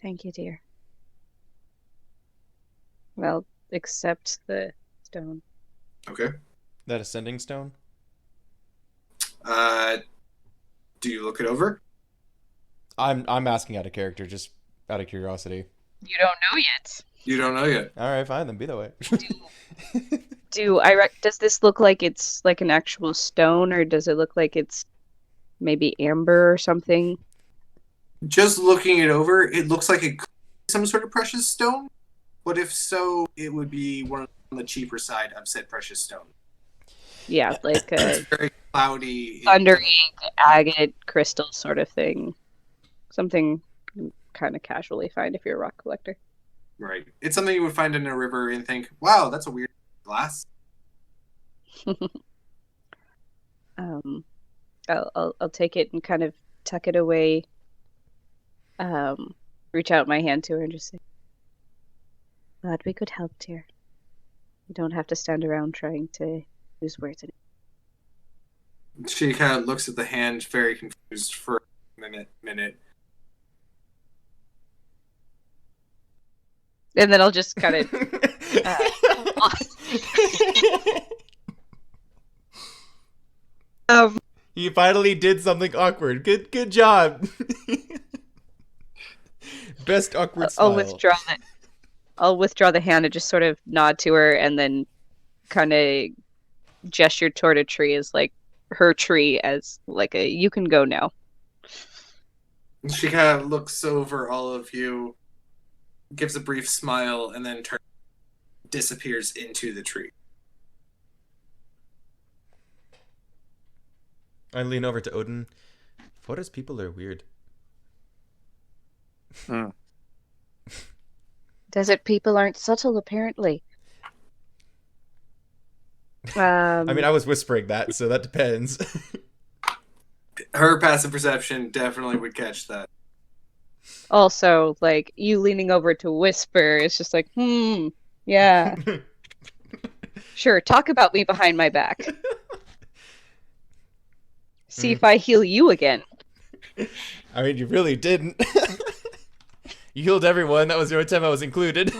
Thank you, dear. Well, accept the stone. Okay. That ascending stone? Do you look it over? I'm asking out of character, just out of curiosity. You don't know yet. You don't know yet. All right, fine, then be that way. Does this look like it's like an actual stone, or does it look like it's maybe amber or something? Just looking it over, it looks like it could be some sort of precious stone. But if so, it would be one on the cheaper side of said precious stone. Yeah, like a It's very cloudy. thunder ink, agate, crystal sort of thing. Something kind of casually find if you're a rock collector. Right. It's something you would find in a river and think, wow, that's a weird glass. I'll take it and kind of tuck it away. Reach out my hand to her and just say, "Glad we could help, dear. You don't have to stand around trying to use words." She kind of looks at the hand, very confused for a minute. And then I'll just kind of You finally did something awkward. Good job. Best awkward smile. I'll withdraw the hand and just sort of nod to her, and then kind of gesture toward a tree as like her tree as like a you can go now. She kind of looks over all of you, gives a brief smile, and then disappears into the tree. I lean over to Odin. Forest people are weird. Desert people aren't subtle, apparently. I mean, I was whispering that, so that depends. Her passive perception definitely would catch that. Also, like, you leaning over to whisper, it's just like, yeah. Sure, talk about me behind my back. See if I heal you again. I mean, you really didn't. You healed everyone. That was the only time I was included.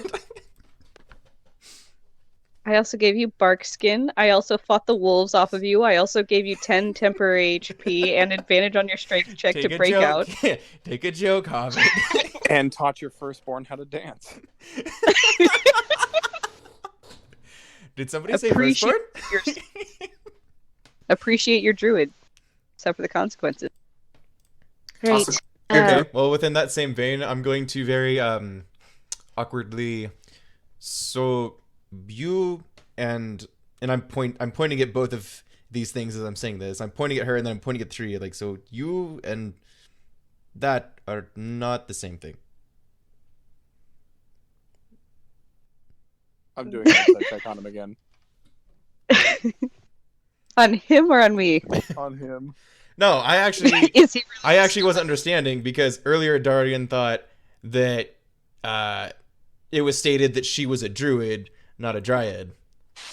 I also gave you bark skin. I also fought the wolves off of you. I also gave you 10 temporary HP and advantage on your strength check to break out. Take a joke, Hobbit. And taught your firstborn how to dance. Did somebody say firstborn? Appreciate your druid. Except for the consequences. Great. Awesome. Okay. Well, within that same vein, I'm going to very awkwardly. So you and I'm pointing at both of these things as I'm saying this. I'm pointing at her and then I'm pointing at the tree. Like, so you and that are not the same thing. I'm doing a check on him again. On him or on me? On him. No, I actually Is he really I actually wasn't understanding because earlier Darian thought that it was stated that she was a druid, not a dryad,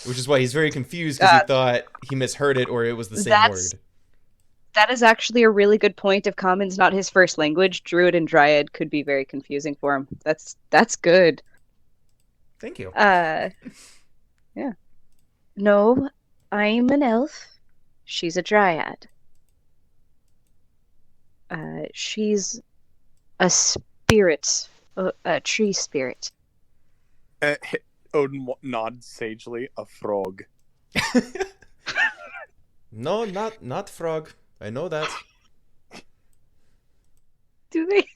which is why he's very confused because he thought he misheard it or it was the same word. That is actually a really good point. If Common's not his first language, druid and dryad could be very confusing for him. That's good. Thank you. Yeah. No, I'm an elf. She's a dryad. She's a spirit, a tree spirit. Odin nods sagely. A frog. No, not frog. I know that. Do they?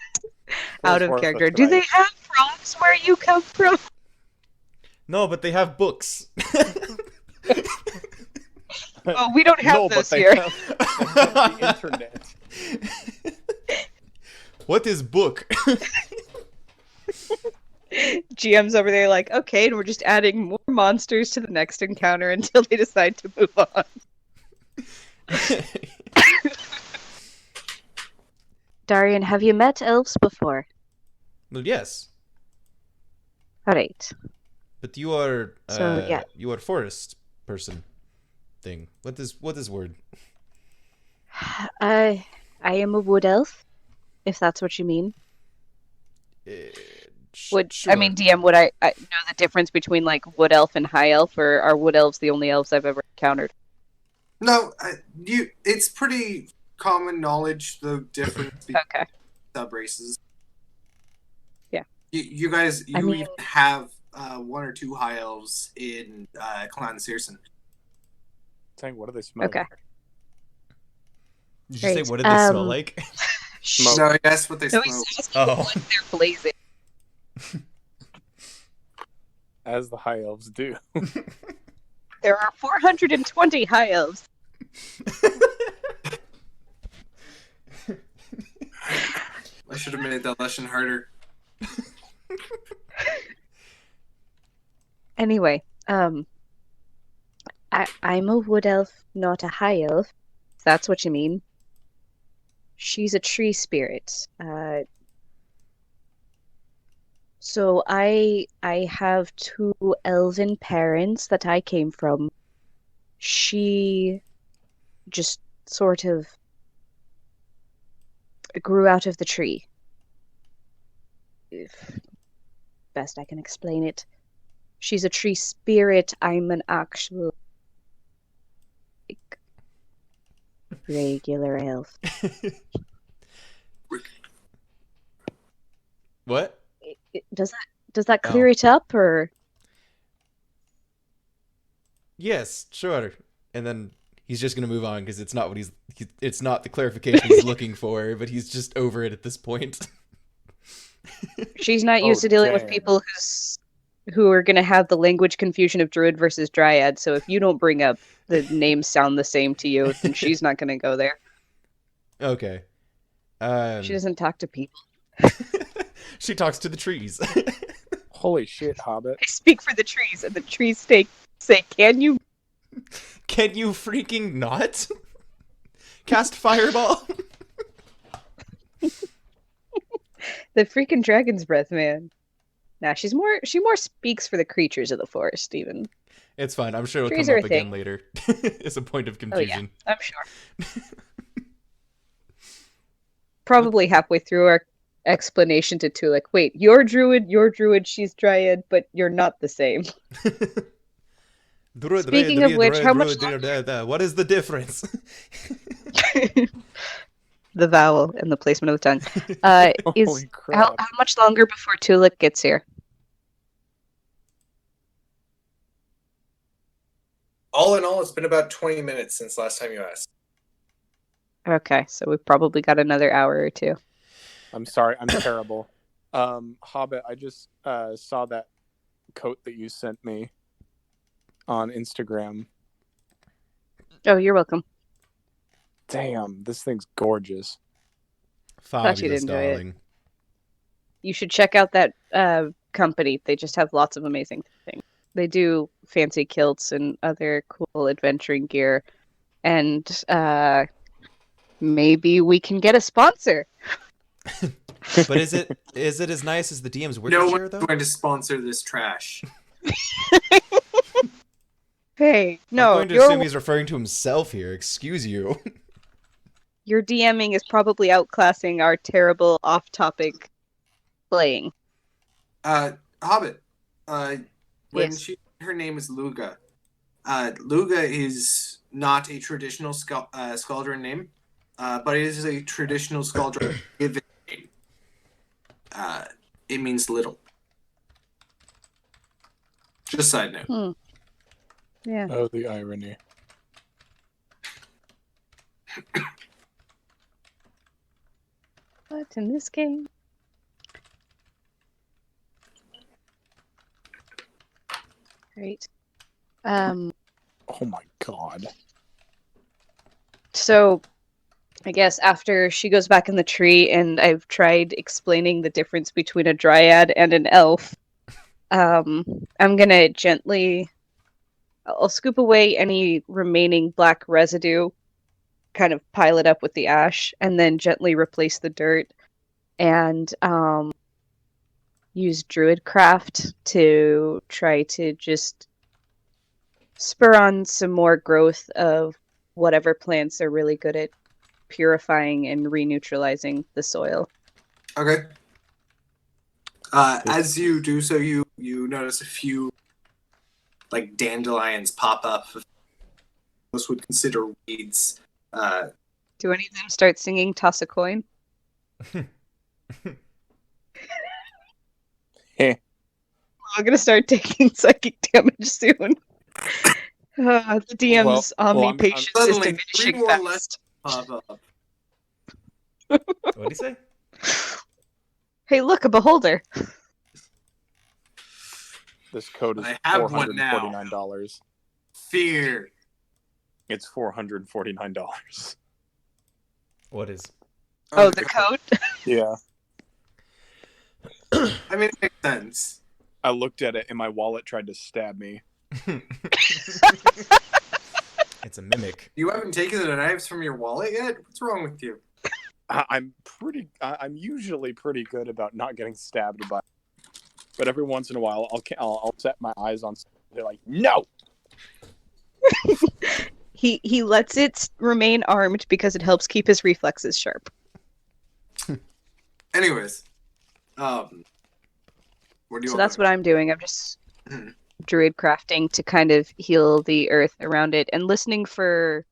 Out of character. Do they have frogs where you come from? No, but they have books. Oh, we don't have those here. They have the internet. What is book? GM's over there like, okay, and we're just adding more monsters to the next encounter until they decide to move on. Darian, have you met elves before? Well, yes. Alright. But you are yeah. You are forest person thing. What is word? I am a wood elf, if that's what you mean. Sure. I mean, DM, would I know the difference between like wood elf and high elf, or are wood elves the only elves I've ever encountered? No, it's pretty common knowledge the difference between sub races. Yeah. You guys, even have one or two high elves in Clan Searson. Saying, what do they smell? Okay. Did you say what did they smell like? Smoke. No, that's what they smoke. What they're blazing. As the high elves do. There are 420 high elves. I should have made that lesson harder. Anyway, I'm a wood elf, not a high elf. If that's what you mean. She's a tree spirit. So I have two elven parents that I came from. She just sort of grew out of the tree. If best I can explain it. She's a tree spirit. I'm an actual like, regular elf. What? Does that clear it up, or? Yes, sure. And then he's just gonna move on because it's not what it's not the clarification he's looking for, but he's just over it at this point. She's not used to dealing with damn. people who are going to have the language confusion of druid versus dryad. So if you don't bring up the names sound the same to you, then she's not going to go there. Okay. She doesn't talk to people. She talks to the trees. Holy shit, Hobbit. I speak for the trees, and the trees say, "Can you?" Can you freaking not cast fireball? The freaking dragon's breath, man. Nah, she more speaks for the creatures of the forest, even. It's fine. I'm sure it'll Trees come are up a again thing. later. It's a point of Oh yeah, confusion. I'm sure. Probably halfway through our explanation to Tulip, wait, you're druid, she's dryad, but you're not the same. Speaking of which, how much longer? What is the difference? The vowel and the placement of the tongue. Is Holy crap. how much longer before Tulip gets here? All in all, it's been about 20 minutes since last time you asked. Okay, so we've probably got another hour or two. I'm sorry, I'm terrible. Hobbit, I just saw that coat that you sent me on Instagram. Oh, you're welcome. Damn, this thing's gorgeous. Thought you'd Fabulous, enjoy it. darling. You should check out that company. They just have lots of amazing things. They do fancy kilts and other cool adventuring gear. And maybe we can get a sponsor. But is it as nice as the DM's wicker No chair, one's though? going to sponsor this trash. Hey, no, I'm going to assume he's referring to himself here. Excuse you. your DMing is probably outclassing our terrible off-topic playing. Hobbit. When Yes. her name is Luga. Luga is not a traditional Skaldran name, but it is a traditional Skaldran given name. It means little. Just side note. Yeah. Oh, the irony. But in this game. Great. Oh my god. So I guess after she goes back in the tree and I've tried explaining the difference between a dryad and an elf, I'm gonna I'll scoop away any remaining black residue, kind of pile it up with the ash, and then gently replace the dirt and use druidcraft to try to just spur on some more growth of whatever plants are really good at purifying and reneutralizing the soil. Okay. As you do so, you notice a few like dandelions pop up. Most would consider weeds. Do any of them start singing "Toss a Coin"? Heh. I'm gonna start taking psychic damage soon. The DM's omni-patience is Suddenly, three diminishing more fast. less pop up. What did he say? Hey, look, a beholder. This code is I have one now. $449. Fear. It's $449. What is? Oh, the code? Yeah. I mean, it makes sense. I looked at it and my wallet tried to stab me. It's a mimic. You haven't taken the knives from your wallet yet? What's wrong with you? I'm usually pretty good about not getting stabbed by, but every once in a while I'll set my eyes on something. They're like, no. He lets it remain armed because it helps keep his reflexes sharp. Anyways, what do you So all that's do? what I'm doing. I'm just druid crafting to kind of heal the earth around it and listening for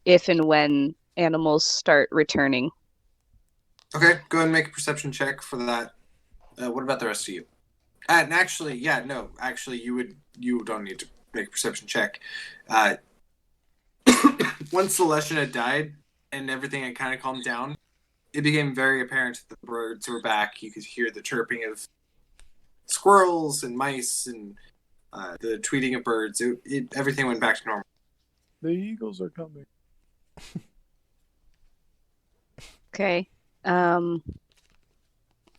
if and when animals start returning. Okay, go ahead and make a perception check for that. What about the rest of you? And actually, you don't need to make a perception check. Once the legend had died and everything had kind of calmed down, it became very apparent that the birds were back. You could hear the chirping of squirrels and mice and the tweeting of birds. Everything went back to normal. The eagles are coming. Okay.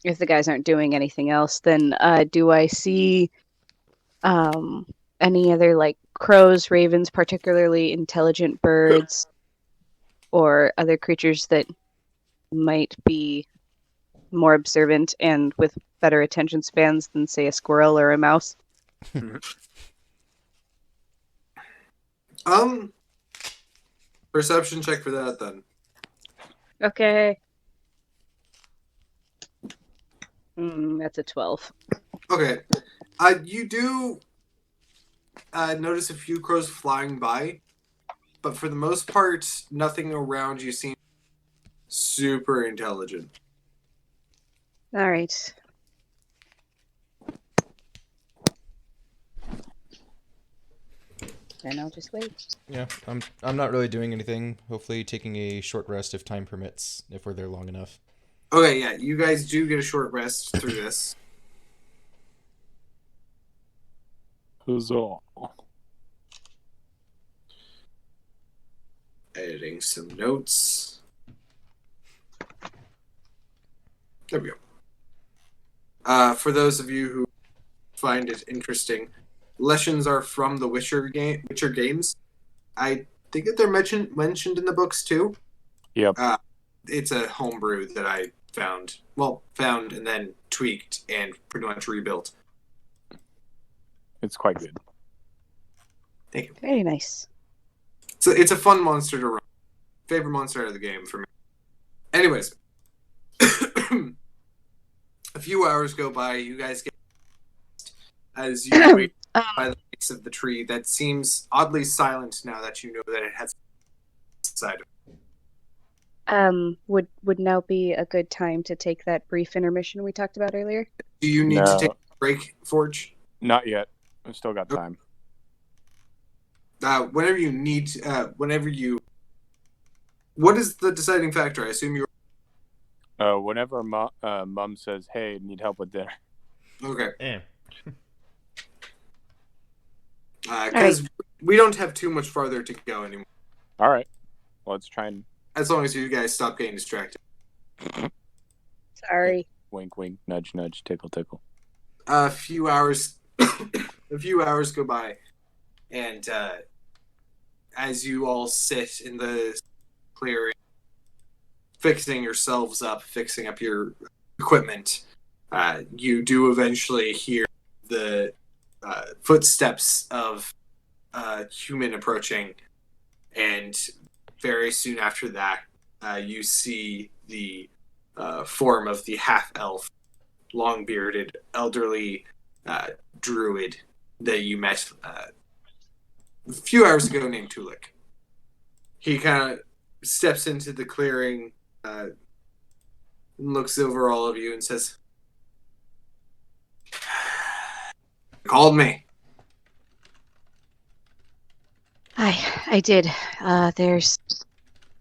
If the guys aren't doing anything else, then do I see any other like crows, ravens, particularly intelligent birds, or other creatures that might be more observant and with better attention spans than, say, a squirrel or a mouse? Perception check for that then. Okay. That's a 12. Okay. You do notice a few crows flying by, but for the most part, nothing around you seems super intelligent. All right. Then I'll just wait. Yeah, I'm not really doing anything. Hopefully taking a short rest if time permits, if we're there long enough. Okay, yeah, you guys do get a short rest through this. Huzzah. Editing some notes. There we go. For those of you who find it interesting, lessons are from the Witcher games. I think that they're mentioned in the books too. Yep. It's a homebrew that I found and then tweaked and pretty much rebuilt. It's quite good. Thank you. Very nice. So it's a fun monster to run. Favorite monster out of the game for me. Anyways, a few hours go by. You guys get as you wait by the base of the tree that seems oddly silent now that you know that it has side. Would now be a good time to take that brief intermission we talked about earlier? Do you need to No. take a break, Forge? Not yet. I've still got time. Whenever you need, what is the deciding factor? I assume you're Whenever Mom says, "Hey, need help with dinner," okay. Yeah. Because we don't have too much farther to go anymore. all right. Well, let's try and As long as you guys stop getting distracted. Sorry. wink, wink, nudge, nudge, tickle, tickle. A few hours go by, and as you all sit in the clearing, fixing yourselves up, fixing up your equipment, you do eventually hear the footsteps of a human approaching, and very soon after that, you see the form of the half-elf, long-bearded, elderly druid that you met a few hours ago named Tulik. He kind of steps into the clearing, looks over all of you and says, "Called me." I did. There's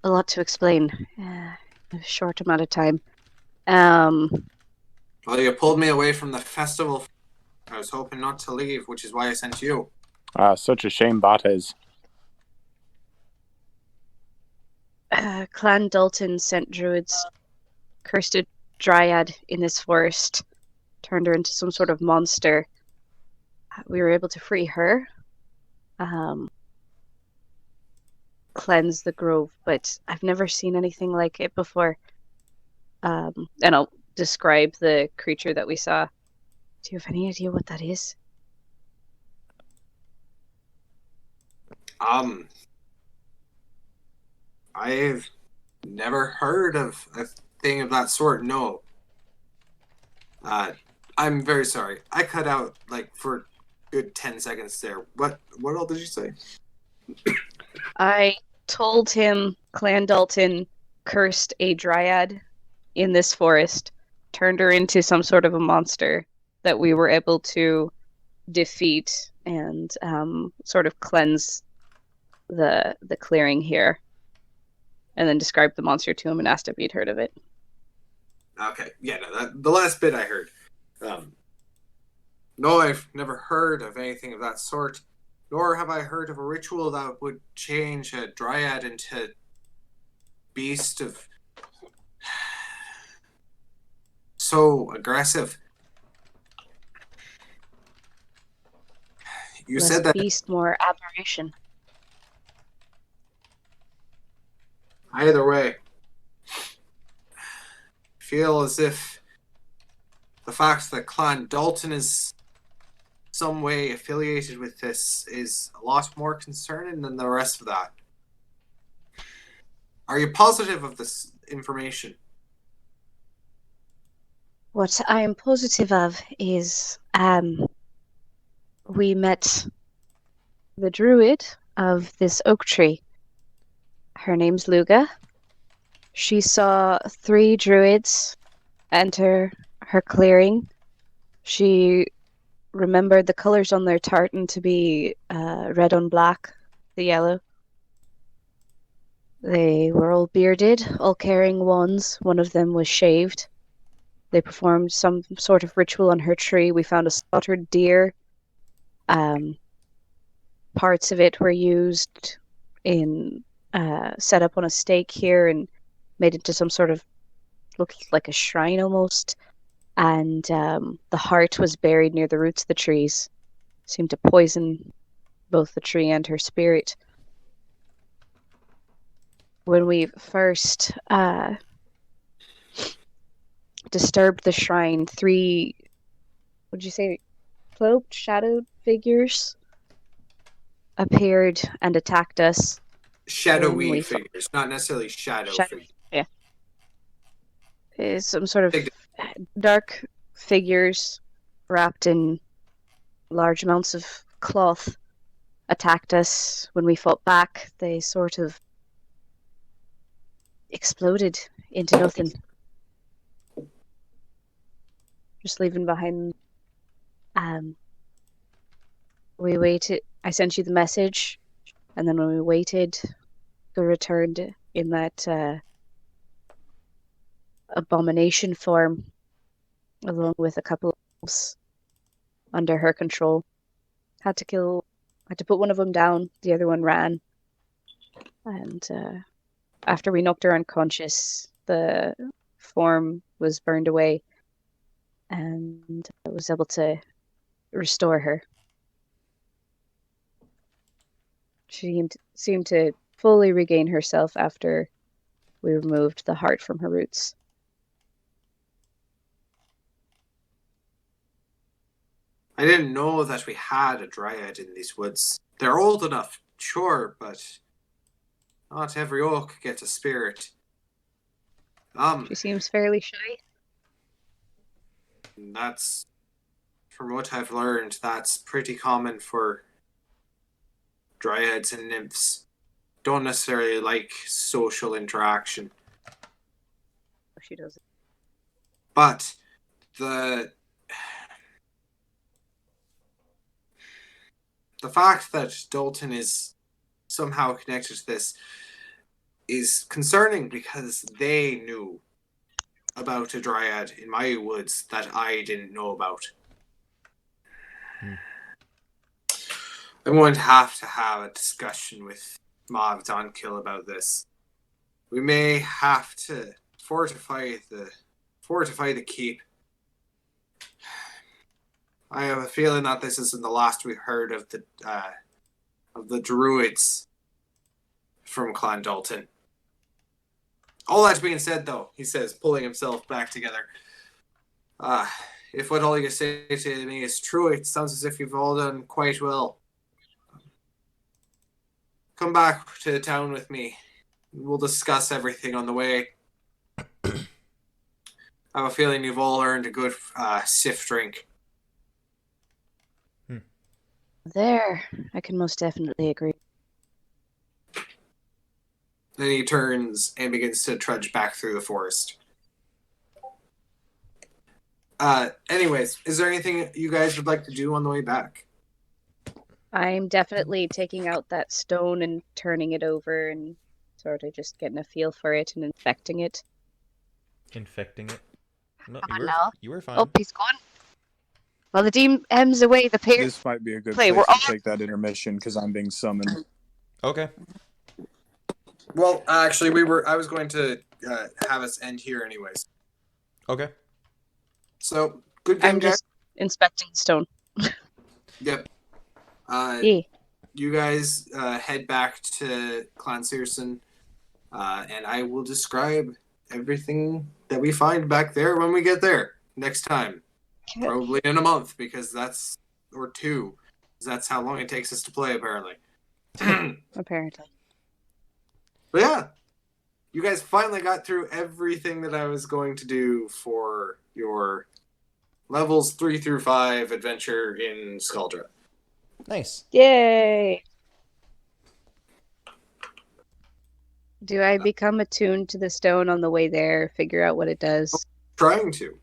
a lot to explain. A short amount of time. Well, you pulled me away from the festival. I was hoping not to leave, which is why I sent you. Such a shame, Bates. Clan Dalton sent druids, cursed a dryad in this forest, turned her into some sort of monster. We were able to free her, cleanse the grove, but I've never seen anything like it before. And I'll describe the creature that we saw. Do you have any idea what that is? I've never heard of a thing of that sort, no. I'm very sorry. I cut out, like, for a good 10 seconds there. What all did you say? I told him Clan Dalton cursed a dryad in this forest, turned her into some sort of a monster that we were able to defeat and sort of cleanse the clearing here, and then described the monster to him and asked if he'd heard of it. Okay, yeah, no, the last bit I heard. No, I've never heard of anything of that sort, nor have I heard of a ritual that would change a dryad into beast of so aggressive. You Less said that beast, more aberration. either way. I feel as if the fact that Clan Dalton is some way affiliated with this is a lot more concerning than the rest of that. Are you positive of this information? What I am positive of is we met the druid of this oak tree. Her name's Luga. She saw 3 druids enter her clearing. She remembered the colors on their tartan to be red on black, the yellow. They were all bearded, all carrying wands. One of them was shaved. They performed some sort of ritual on her tree. We found a slaughtered deer. Parts of it were used in set up on a stake here and made into some sort of, looked like a shrine almost. And the heart was buried near the roots of the trees. Seemed to poison both the tree and her spirit. When we first disturbed the shrine, 3, would you say, cloaked, shadowed figures appeared and attacked us. Shadowy figures, not necessarily shadow figures. Yeah. Some sort of dark figures wrapped in large amounts of cloth attacked us. When we fought back, they sort of exploded into nothing. Just leaving behind. We waited. I sent you the message, and then when we waited, they returned in that abomination form, along with a couple of elves under her control. Had to put one of them down. The other one ran, and after we knocked her unconscious, the form was burned away, and I was able to restore her. She seemed to fully regain herself after we removed the heart from her roots. I didn't know that we had a dryad in these woods. They're old enough, sure, but not every oak gets a spirit. She seems fairly shy. That's, from what I've learned, that's pretty common for dryads and nymphs. Don't necessarily like social interaction. She doesn't. But the fact that Dalton is somehow connected to this is concerning because they knew about a dryad in my woods that I didn't know about. I'm going to have a discussion with Mav Donkill about this. We may have to fortify the keep. I have a feeling that this isn't the last we heard of the druids from Clan Dalton. All that being said, though, he says, pulling himself back together, if what all you say to me is true, it sounds as if you've all done quite well. Come back to town with me. We'll discuss everything on the way. I have a feeling you've all earned a good sif drink. There, I can most definitely agree. Then he turns and begins to trudge back through the forest. Anyways, is there anything you guys would like to do on the way back? I'm definitely taking out that stone and turning it over and sort of just getting a feel for it and inspecting it. Infecting it. No, Come on now. you were fine. Oh, he's gone. Well, the DM's away. The pair. This might be a good Play, place we're to take that intermission because I'm being summoned. Okay. Well, actually, I was going to have us end here anyways. Okay. So, good game, I'm just inspecting the stone. Yep. Yeah. You guys head back to Clan Searson, and I will describe everything that we find back there when we get there next time. Probably in a month, or 2. Because that's how long it takes us to play, apparently. Apparently. But yeah, you guys finally got through everything that I was going to do for your levels 3 through 5 adventure in Skuldra. Nice. Yay! Do I become attuned to the stone on the way there, figure out what it does? Trying to.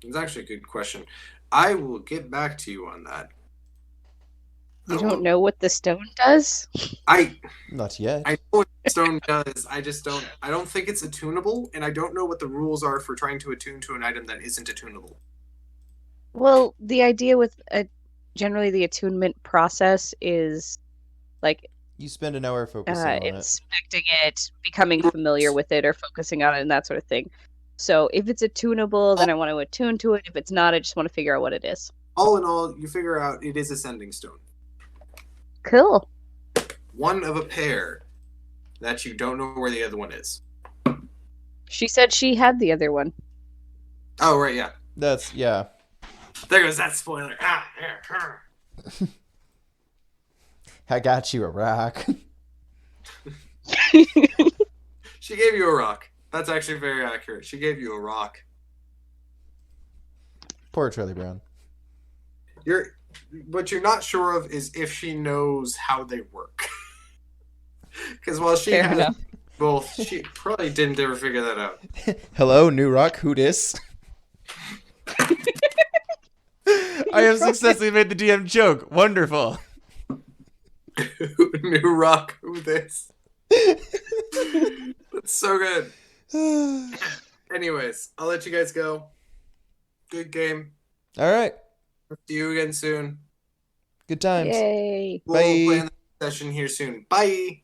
It's actually a good question. I will get back to you on that. You don't know what the stone does? Not yet. I know what stone does. I don't think it's attunable, and I don't know what the rules are for trying to attune to an item that isn't attunable. Well, the idea with generally the attunement process is like You spend an hour focusing on it. inspecting it, becoming familiar with it, or focusing on it, and that sort of thing. So if it's attunable, then I want to attune to it. If it's not, I just want to figure out what it is. All in all, you figure out it is a sending stone. Cool. One of a pair that you don't know where the other one is. She said she had the other one. Oh, right, yeah. Yeah. There goes that spoiler. I got you a rock. She gave you a rock. That's actually very accurate. She gave you a rock. Poor Charlie Brown. What you're not sure of is if she knows how they work. Because while she Fair has enough. both, she probably didn't ever figure that out. Hello, new rock. Who dis? I have successfully made the DM joke. Wonderful. New rock. Who this? That's so good. Anyways, I'll let you guys go. Good game. All right. See you again soon. Good times. Yay. We'll Bye. play in the session here soon. Bye.